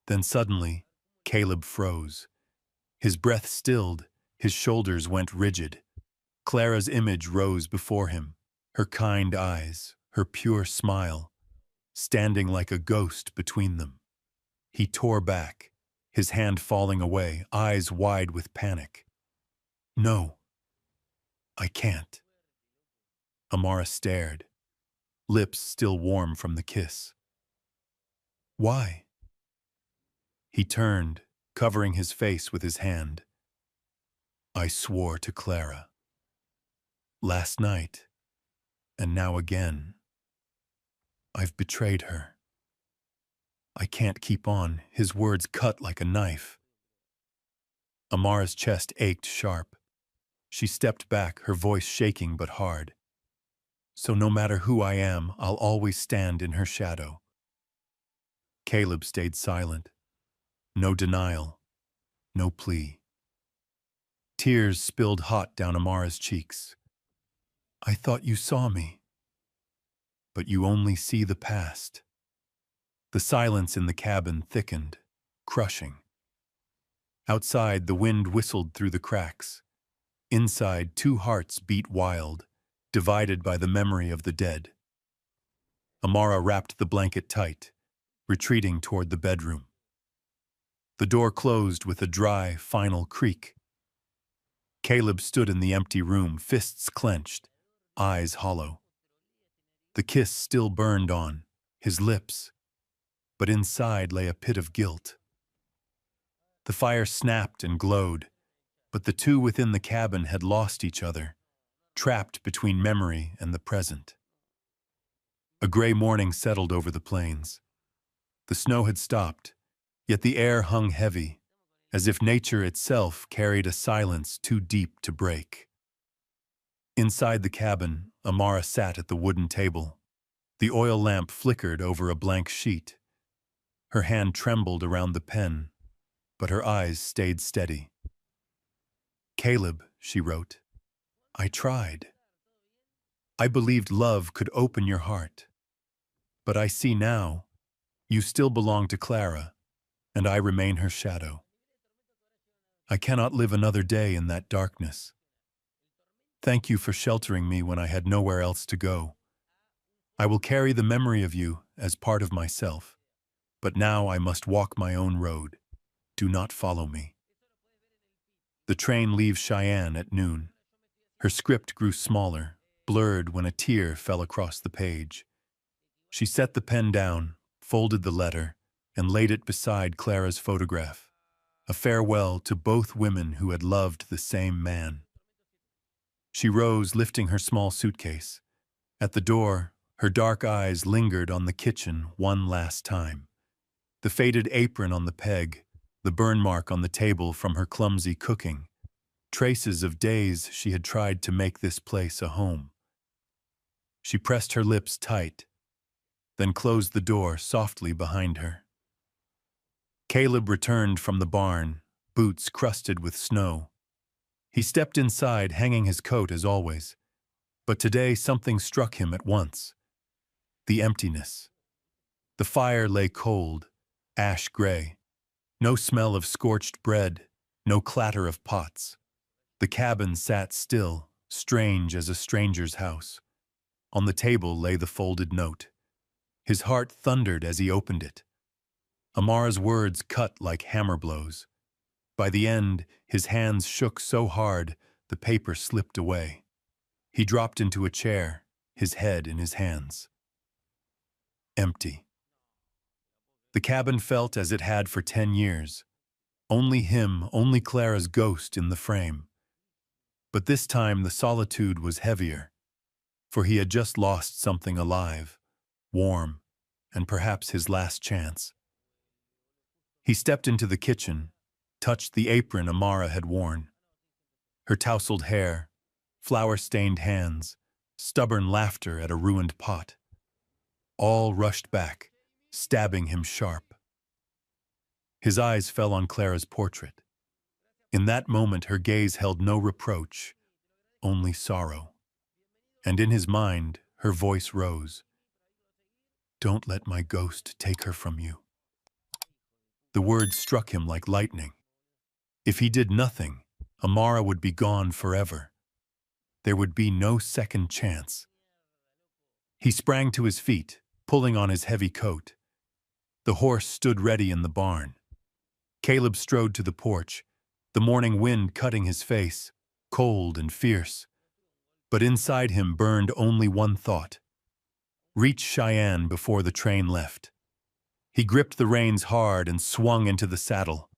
Then suddenly, Caleb froze. His breath stilled, his shoulders went rigid. Clara's image rose before him, her kind eyes, her pure smile, standing like a ghost between them. He tore back, his hand falling away, eyes wide with panic. "No, I can't." Amara stared, lips still warm from the kiss. "Why?" He turned, covering his face with his hand. "I swore to Clara. Last night, and now again. I've betrayed her. I can't keep on," his words cut like a knife. Amara's chest ached sharp. She stepped back, her voice shaking but hard. "So no matter who I am, I'll always stand in her shadow." Caleb stayed silent. No denial, no plea. Tears spilled hot down Amara's cheeks. "I thought you saw me." "But you only see the past." The silence in the cabin thickened, crushing. Outside, the wind whistled through the cracks. Inside, two hearts beat wild, divided by the memory of the dead. Amara wrapped the blanket tight, retreating toward the bedroom. The door closed with a dry, final creak. Caleb stood in the empty room, fists clenched, eyes hollow. The kiss still burned on his lips, but inside lay a pit of guilt. The fire snapped and glowed, but the two within the cabin had lost each other, trapped between memory and the present. A gray morning settled over the plains. The snow had stopped, yet the air hung heavy, as if nature itself carried a silence too deep to break. Inside the cabin, Amara sat at the wooden table. The oil lamp flickered over a blank sheet. Her hand trembled around the pen, but her eyes stayed steady. "Caleb," she wrote, "I tried. I believed love could open your heart. But I see now, you still belong to Clara, and I remain her shadow. I cannot live another day in that darkness. Thank you for sheltering me when I had nowhere else to go. I will carry the memory of you as part of myself, but now I must walk my own road. Do not follow me. The train leaves Cheyenne at noon. Her script grew smaller, blurred when a tear fell across the page. She set the pen down, folded the letter, and laid it beside Clara's photograph, a farewell to both women who had loved the same man. She rose, lifting her small suitcase. At the door, her dark eyes lingered on the kitchen one last time. The faded apron on the peg, the burn mark on the table from her clumsy cooking, traces of days she had tried to make this place a home. She pressed her lips tight, then closed the door softly behind her. Caleb returned from the barn, boots crusted with snow. He stepped inside, hanging his coat as always, but today something struck him at once. The emptiness. The fire lay cold, ash-gray. No smell of scorched bread, no clatter of pots. The cabin sat still, strange as a stranger's house. On the table lay the folded note. His heart thundered as he opened it. Amara's words cut like hammer blows. By the end, his hands shook so hard, the paper slipped away. He dropped into a chair, his head in his hands. Empty. The cabin felt as it had for 10 years. Only him, only Clara's ghost in the frame. But this time the solitude was heavier, for he had just lost something alive, warm, and perhaps his last chance. He stepped into the kitchen, touched the apron Amara had worn. Her tousled hair, flour-stained hands, stubborn laughter at a ruined pot. All rushed back, stabbing him sharp. His eyes fell on Clara's portrait. In that moment her gaze held no reproach, only sorrow. And in his mind, her voice rose. Don't let my ghost take her from you. The words struck him like lightning. If he did nothing, Amara would be gone forever. There would be no second chance. He sprang to his feet, pulling on his heavy coat. The horse stood ready in the barn. Caleb strode to the porch, the morning wind cutting his face, cold and fierce. But inside him burned only one thought: reach Cheyenne before the train left. He gripped the reins hard and swung into the saddle.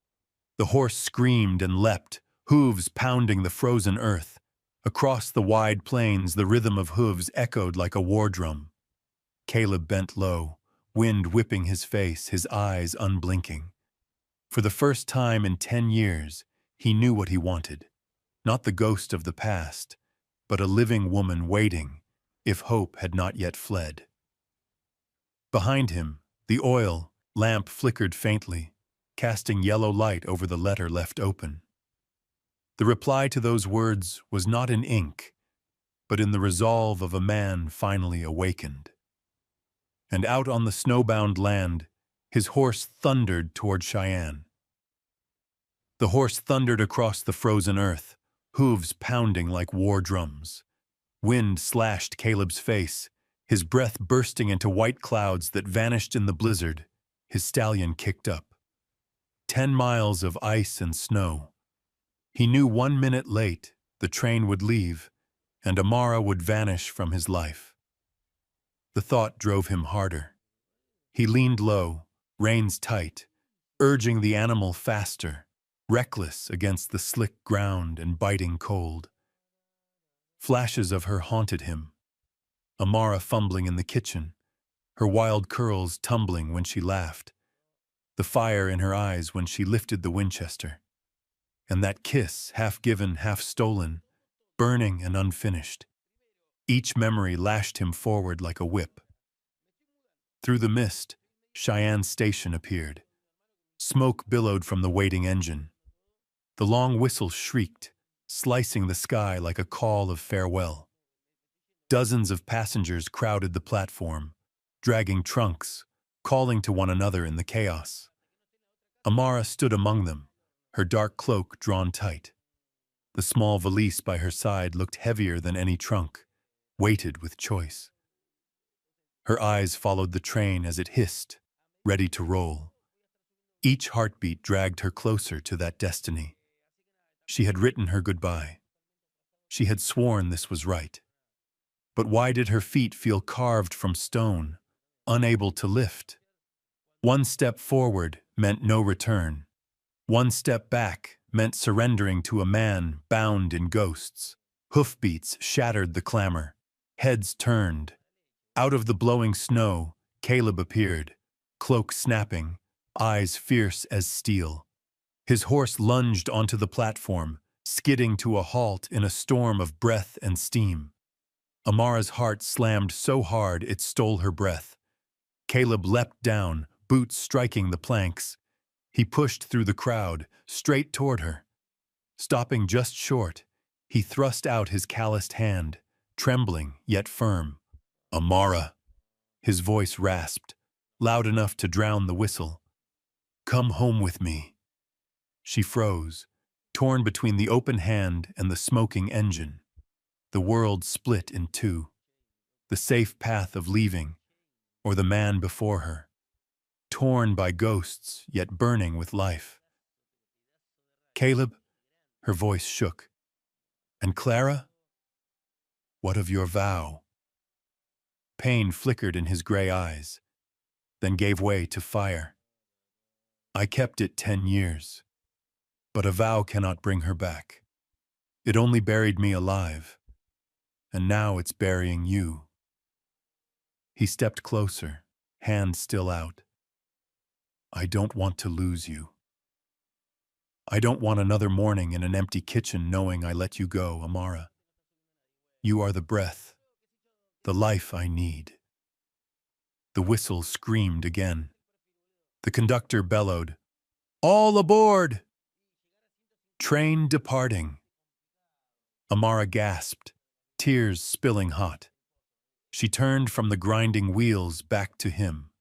The horse screamed and leapt, hooves pounding the frozen earth. Across the wide plains, the rhythm of hooves echoed like a war drum. Caleb bent low, wind whipping his face, his eyes unblinking. For the first time in 10 years, he knew what he wanted. Not the ghost of the past, but a living woman waiting, if hope had not yet fled. Behind him, the oil lamp flickered faintly, casting yellow light over the letter left open. The reply to those words was not in ink, but in the resolve of a man finally awakened. And out on the snowbound land, his horse thundered toward Cheyenne. The horse thundered across the frozen earth, hooves pounding like war drums. Wind slashed Caleb's face, his breath bursting into white clouds that vanished in the blizzard. His stallion kicked up. 10 miles of ice and snow. He knew 1 minute late the train would leave, and Amara would vanish from his life. The thought drove him harder. He leaned low, reins tight, urging the animal faster, reckless against the slick ground and biting cold. Flashes of her haunted him. Amara fumbling in the kitchen, her wild curls tumbling when she laughed, the fire in her eyes when she lifted the Winchester, and that kiss, half given, half stolen, burning and unfinished. Each memory lashed him forward like a whip. Through the mist, Cheyenne Station appeared. Smoke billowed from the waiting engine. The long whistle shrieked, slicing the sky like a call of farewell. Dozens of passengers crowded the platform, dragging trunks, calling to one another in the chaos. Amara stood among them, her dark cloak drawn tight. The small valise by her side looked heavier than any trunk, weighted with choice. Her eyes followed the train as it hissed, ready to roll. Each heartbeat dragged her closer to that destiny. She had written her goodbye. She had sworn this was right. But why did her feet feel carved from stone, unable to lift? One step forward meant no return. One step back meant surrendering to a man bound in ghosts. Hoofbeats shattered the clamor. Heads turned. Out of the blowing snow, Caleb appeared, cloak snapping, eyes fierce as steel. His horse lunged onto the platform, skidding to a halt in a storm of breath and steam. Amara's heart slammed so hard it stole her breath. Caleb leapt down, boots striking the planks. He pushed through the crowd, straight toward her. Stopping just short, he thrust out his calloused hand, trembling yet firm. "Amara," his voice rasped, loud enough to drown the whistle. "Come home with me." She froze, torn between the open hand and the smoking engine. The world split in two. The safe path of leaving, or the man before her. Torn by ghosts, yet burning with life. "Caleb," her voice shook. "And Clara? What of your vow?" Pain flickered in his gray eyes, then gave way to fire. "I kept it 10 years, but a vow cannot bring her back. It only buried me alive, and now it's burying you." He stepped closer, hand still out. "I don't want to lose you. I don't want another morning in an empty kitchen knowing I let you go, Amara. You are the breath, the life I need." The whistle screamed again. The conductor bellowed, "All aboard!" Train departing. Amara gasped, tears spilling hot. She turned from the grinding wheels back to him.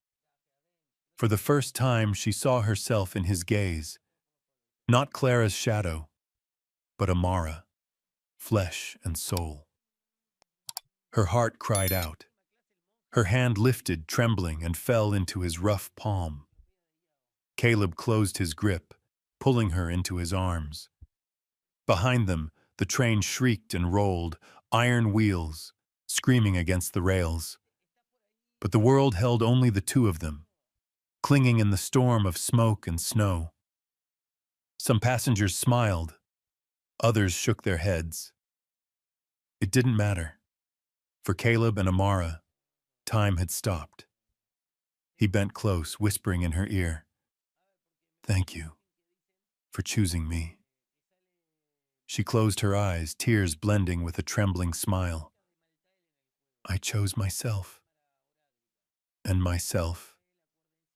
For the first time, she saw herself in his gaze. Not Clara's shadow, but Amara, flesh and soul. Her heart cried out. Her hand lifted, trembling, and fell into his rough palm. Caleb closed his grip, pulling her into his arms. Behind them, the train shrieked and rolled, iron wheels, screaming against the rails. But the world held only the two of them, clinging in the storm of smoke and snow. Some passengers smiled, others shook their heads. It didn't matter. For Caleb and Amara, time had stopped. He bent close, whispering in her ear, "Thank you for choosing me." She closed her eyes, tears blending with a trembling smile. "I chose myself, and myself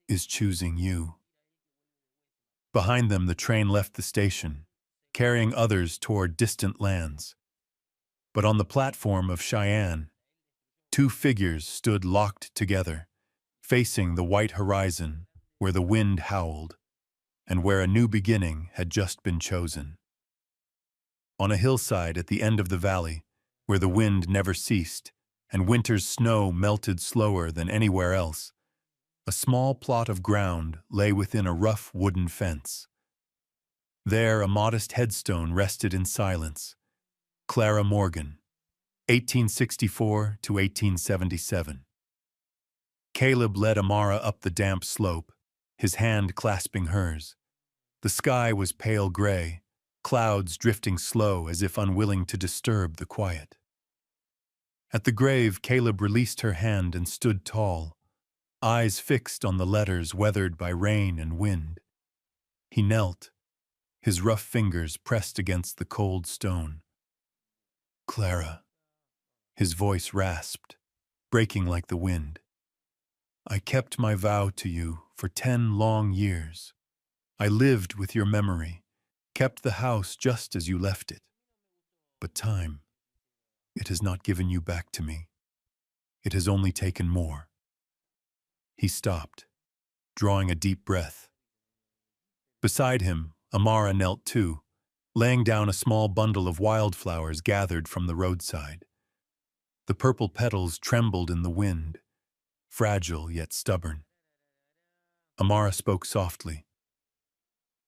is choosing you." Behind them, the train left the station, carrying others toward distant lands. But on the platform of Cheyenne, two figures stood locked together, facing the white horizon where the wind howled, and where a new beginning had just been chosen. On a hillside at the end of the valley, where the wind never ceased, and winter's snow melted slower than anywhere else, a small plot of ground lay within a rough wooden fence. There a modest headstone rested in silence. Clara Morgan, 1864 to 1877. Caleb led Amara up the damp slope, his hand clasping hers. The sky was pale gray, clouds drifting slow as if unwilling to disturb the quiet. At the grave, Caleb released her hand and stood tall, eyes fixed on the letters weathered by rain and wind. He knelt, his rough fingers pressed against the cold stone. "Clara," his voice rasped, breaking like the wind. "I kept my vow to you for 10 long years. I lived with your memory, kept the house just as you left it. But time, it has not given you back to me. It has only taken more. He stopped, drawing a deep breath. Beside him, Amara knelt too, laying down a small bundle of wildflowers gathered from the roadside. The purple petals trembled in the wind, fragile yet stubborn. Amara spoke softly.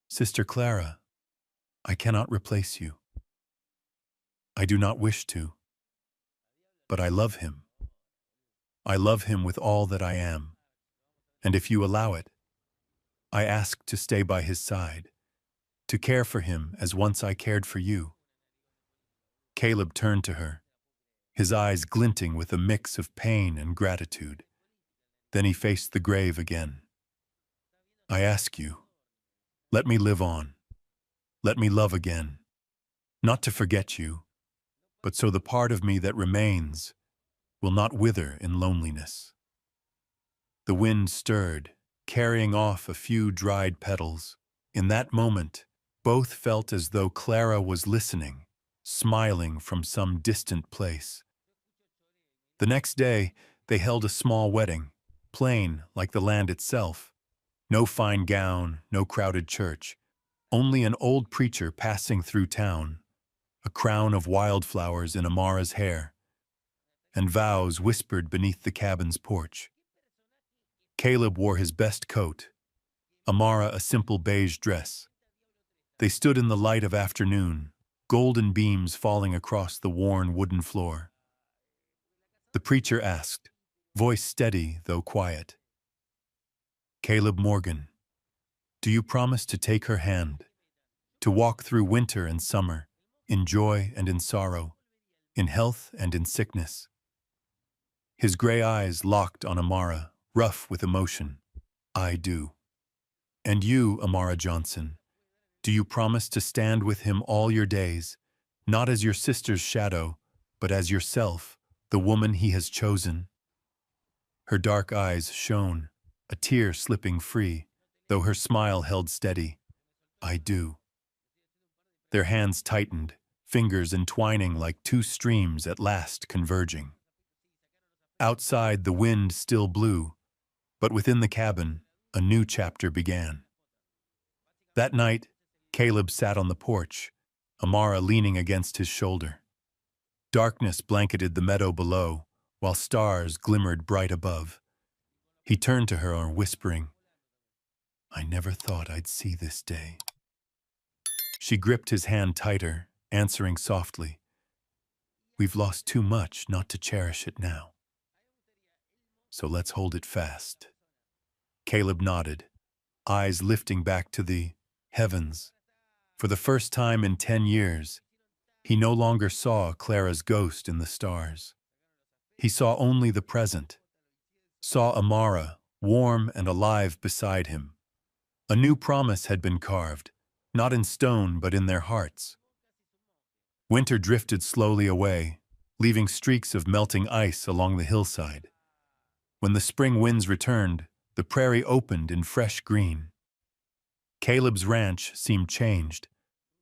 "Sister Clara, I cannot replace you. I do not wish to, but I love him. I love him with all that I am, and if you allow it, I ask to stay by his side, to care for him as once I cared for you." Caleb turned to her, his eyes glinting with a mix of pain and gratitude. Then he faced the grave again. "I ask you, let me live on. Let me love again, not to forget you, but so the part of me that remains will not wither in loneliness." The wind stirred, carrying off a few dried petals. In that moment, both felt as though Clara was listening, smiling from some distant place. The next day, they held a small wedding, plain like the land itself. No fine gown, no crowded church, only an old preacher passing through town, a crown of wildflowers in Amara's hair, and vows whispered beneath the cabin's porch. Caleb wore his best coat, Amara a simple beige dress. They stood in the light of afternoon, golden beams falling across the worn wooden floor. The preacher asked, voice steady though quiet, "Caleb Morgan, do you promise to take her hand, to walk through winter and summer, in joy and in sorrow, in health and in sickness?" His gray eyes locked on Amara, rough with emotion. "I do." "And you, Amara Johnson, do you promise to stand with him all your days, not as your sister's shadow, but as yourself, the woman he has chosen?" Her dark eyes shone, a tear slipping free, though her smile held steady. "I do." Their hands tightened, fingers entwining like two streams at last converging. Outside, the wind still blew, but within the cabin, a new chapter began. That night, Caleb sat on the porch, Amara leaning against his shoulder. Darkness blanketed the meadow below, while stars glimmered bright above. He turned to her, whispering, "I never thought I'd see this day." She gripped his hand tighter, answering softly, "We've lost too much not to cherish it now. So let's hold it fast." Caleb nodded, eyes lifting back to the heavens. For the first time in 10 years, he no longer saw Clara's ghost in the stars. He saw only the present, saw Amara, warm and alive beside him. A new promise had been carved, not in stone but in their hearts. Winter drifted slowly away, leaving streaks of melting ice along the hillside. When the spring winds returned, the prairie opened in fresh green. Caleb's ranch seemed changed,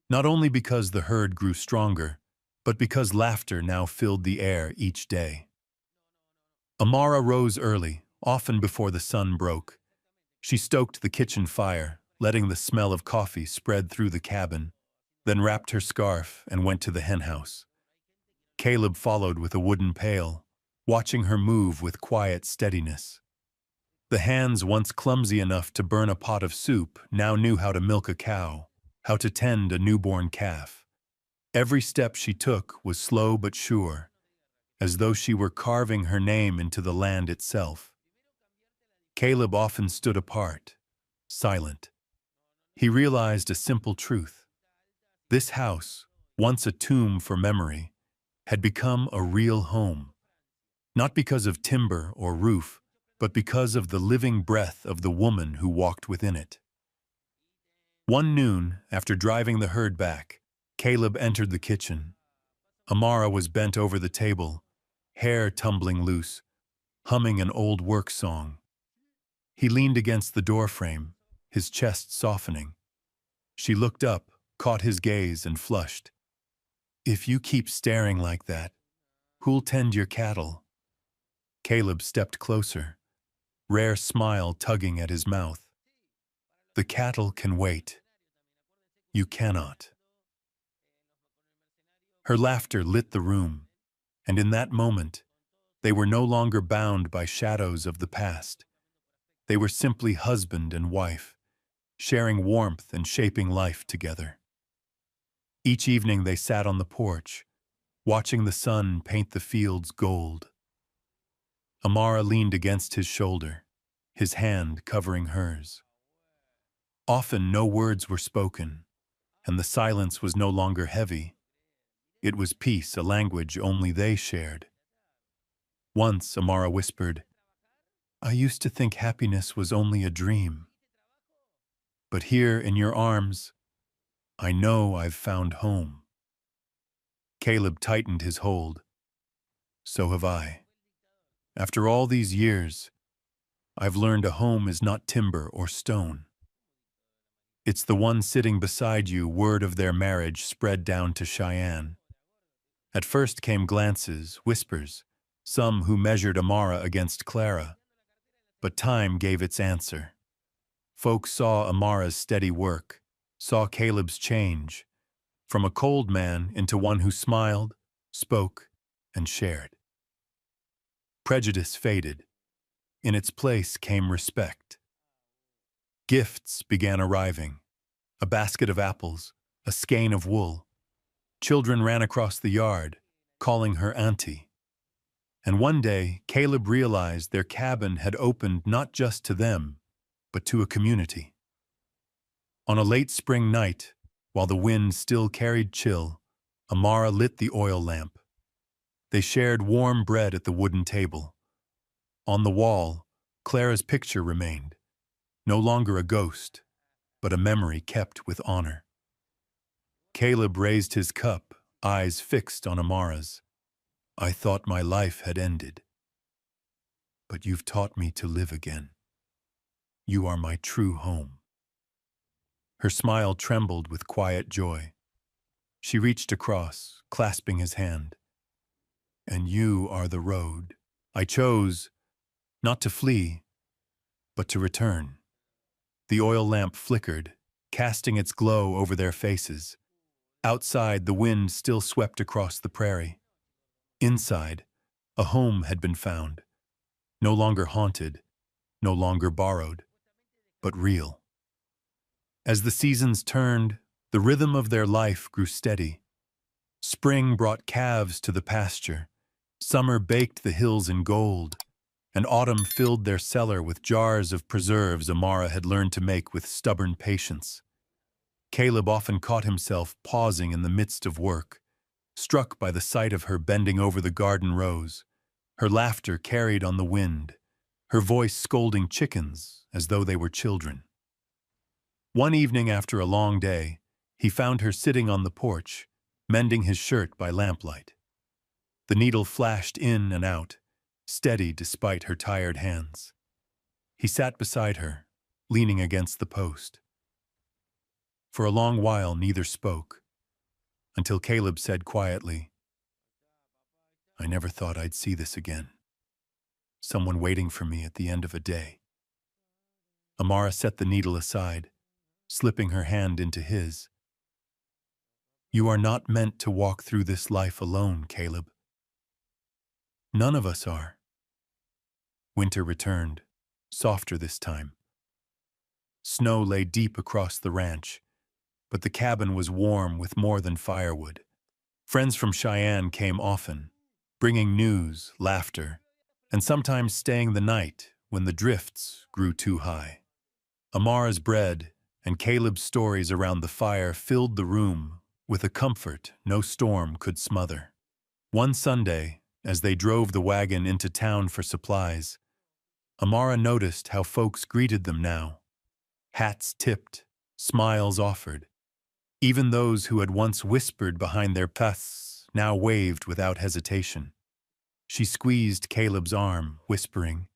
not only because the herd grew stronger, but because laughter now filled the air each day. Amara rose early, often before the sun broke. She stoked the kitchen fire, letting the smell of coffee spread through the cabin, then wrapped her scarf and went to the henhouse. Caleb followed with a wooden pail, watching her move with quiet steadiness. The hands once clumsy enough to burn a pot of soup now knew how to milk a cow, how to tend a newborn calf. Every step she took was slow but sure, as though she were carving her name into the land itself. Caleb often stood apart, silent. He realized a simple truth. This house, once a tomb for memory, had become a real home, not because of timber or roof, but because of the living breath of the woman who walked within it. One noon, after driving the herd back, Caleb entered the kitchen. Amara was bent over the table, hair tumbling loose, humming an old work song. He leaned against the doorframe, his chest softening. She looked up, caught his gaze, and flushed. "If you keep staring like that, who'll tend your cattle?" Caleb stepped closer. rare smile tugging at his mouth. The cattle can wait. You cannot. Her laughter lit the room, and in that moment, they were no longer bound by shadows of the past. They were simply husband and wife, sharing warmth and shaping life together. Each evening they sat on the porch, watching the sun paint the fields gold. Amara leaned against his shoulder, his hand covering hers. Often no words were spoken, and the silence was no longer heavy. It was peace, a language only they shared. Once Amara whispered, "I used to think happiness was only a dream. But here in your arms, I know I've found home." Caleb tightened his hold. "So have I. After all these years, I've learned a home is not timber or stone. It's the one sitting beside you." Word of their marriage spread down to Cheyenne. At first came glances, whispers, some who measured Amara against Clara. But time gave its answer. Folks saw Amara's steady work, saw Caleb's change, from a cold man into one who smiled, spoke, and shared. Prejudice faded. In its place came respect. Gifts began arriving. A basket of apples, a skein of wool. Children ran across the yard, calling her auntie. And one day, Caleb realized their cabin had opened not just to them, but to a community. On a late spring night, while the wind still carried chill, Amara lit the oil lamp. They shared warm bread at the wooden table. On the wall, Clara's picture remained, no longer a ghost, but a memory kept with honor. Caleb raised his cup, eyes fixed on Amara's. "I thought my life had ended, but you've taught me to live again. You are my true home." Her smile trembled with quiet joy. She reached across, clasping his hand. "And you are the road I chose, not to flee, but to return." The oil lamp flickered, casting its glow over their faces. Outside, the wind still swept across the prairie. Inside, a home had been found, no longer haunted, no longer borrowed, but real. As the seasons turned, the rhythm of their life grew steady. Spring brought calves to the pasture, summer baked the hills in gold, and autumn filled their cellar with jars of preserves Amara had learned to make with stubborn patience. Caleb often caught himself pausing in the midst of work, struck by the sight of her bending over the garden rows, her laughter carried on the wind, her voice scolding chickens as though they were children. One evening after a long day, he found her sitting on the porch, mending his shirt by lamplight. The needle flashed in and out, steady despite her tired hands. He sat beside her, leaning against the post. For a long while neither spoke, until Caleb said quietly, "I never thought I'd see this again. Someone waiting for me at the end of a day." Amara set the needle aside, slipping her hand into his. "You are not meant to walk through this life alone, Caleb. None of us are." Winter returned, softer this time. Snow lay deep across the ranch, but the cabin was warm with more than firewood. Friends from Cheyenne came often, bringing news, laughter, and sometimes staying the night when the drifts grew too high. Amara's bread and Caleb's stories around the fire filled the room with a comfort no storm could smother. One Sunday, as they drove the wagon into town for supplies, Amara noticed how folks greeted them now. Hats tipped, smiles offered. Even those who had once whispered behind their backs now waved without hesitation. She squeezed Caleb's arm, whispering,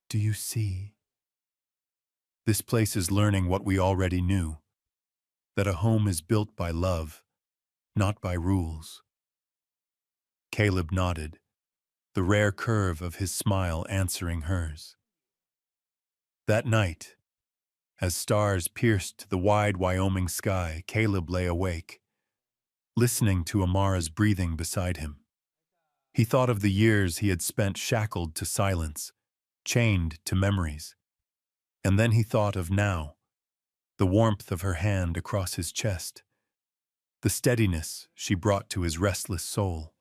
"Do you see? This place is learning what we already knew, that a home is built by love, not by rules." Caleb nodded, the rare curve of his smile answering hers. That night, as stars pierced the wide Wyoming sky, Caleb lay awake, listening to Amara's breathing beside him. He thought of the years he had spent shackled to silence, chained to memories. And then he thought of now, the warmth of her hand across his chest, the steadiness she brought to his restless soul.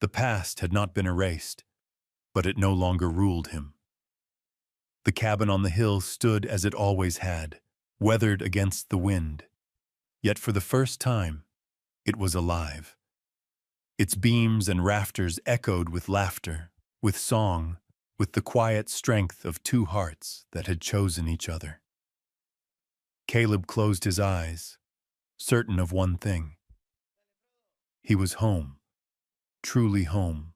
The past had not been erased, but it no longer ruled him. The cabin on the hill stood as it always had, weathered against the wind. Yet for the first time, it was alive. Its beams and rafters echoed with laughter, with song, with the quiet strength of two hearts that had chosen each other. Caleb closed his eyes, certain of one thing. He was home, truly home,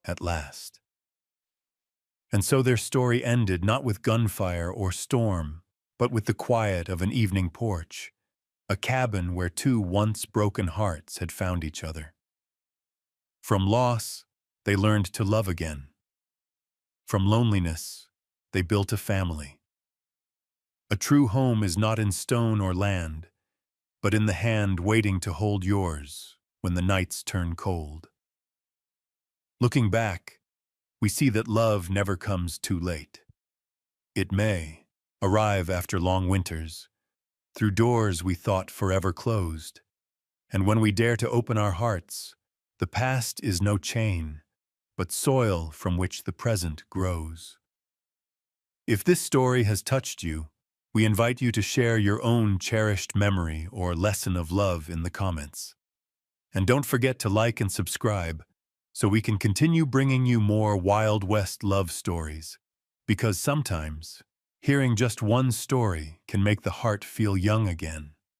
at last. And so their story ended not with gunfire or storm, but with the quiet of an evening porch, a cabin where two once broken hearts had found each other. From loss, they learned to love again. From loneliness, they built a family. A true home is not in stone or land, but in the hand waiting to hold yours when the nights turn cold. Looking back, we see that love never comes too late. It may arrive after long winters, through doors we thought forever closed. And when we dare to open our hearts, the past is no chain, but soil from which the present grows. If this story has touched you, we invite you to share your own cherished memory or lesson of love in the comments. And don't forget to like and subscribe so we can continue bringing you more Wild West love stories. Because sometimes, hearing just one story can make the heart feel young again.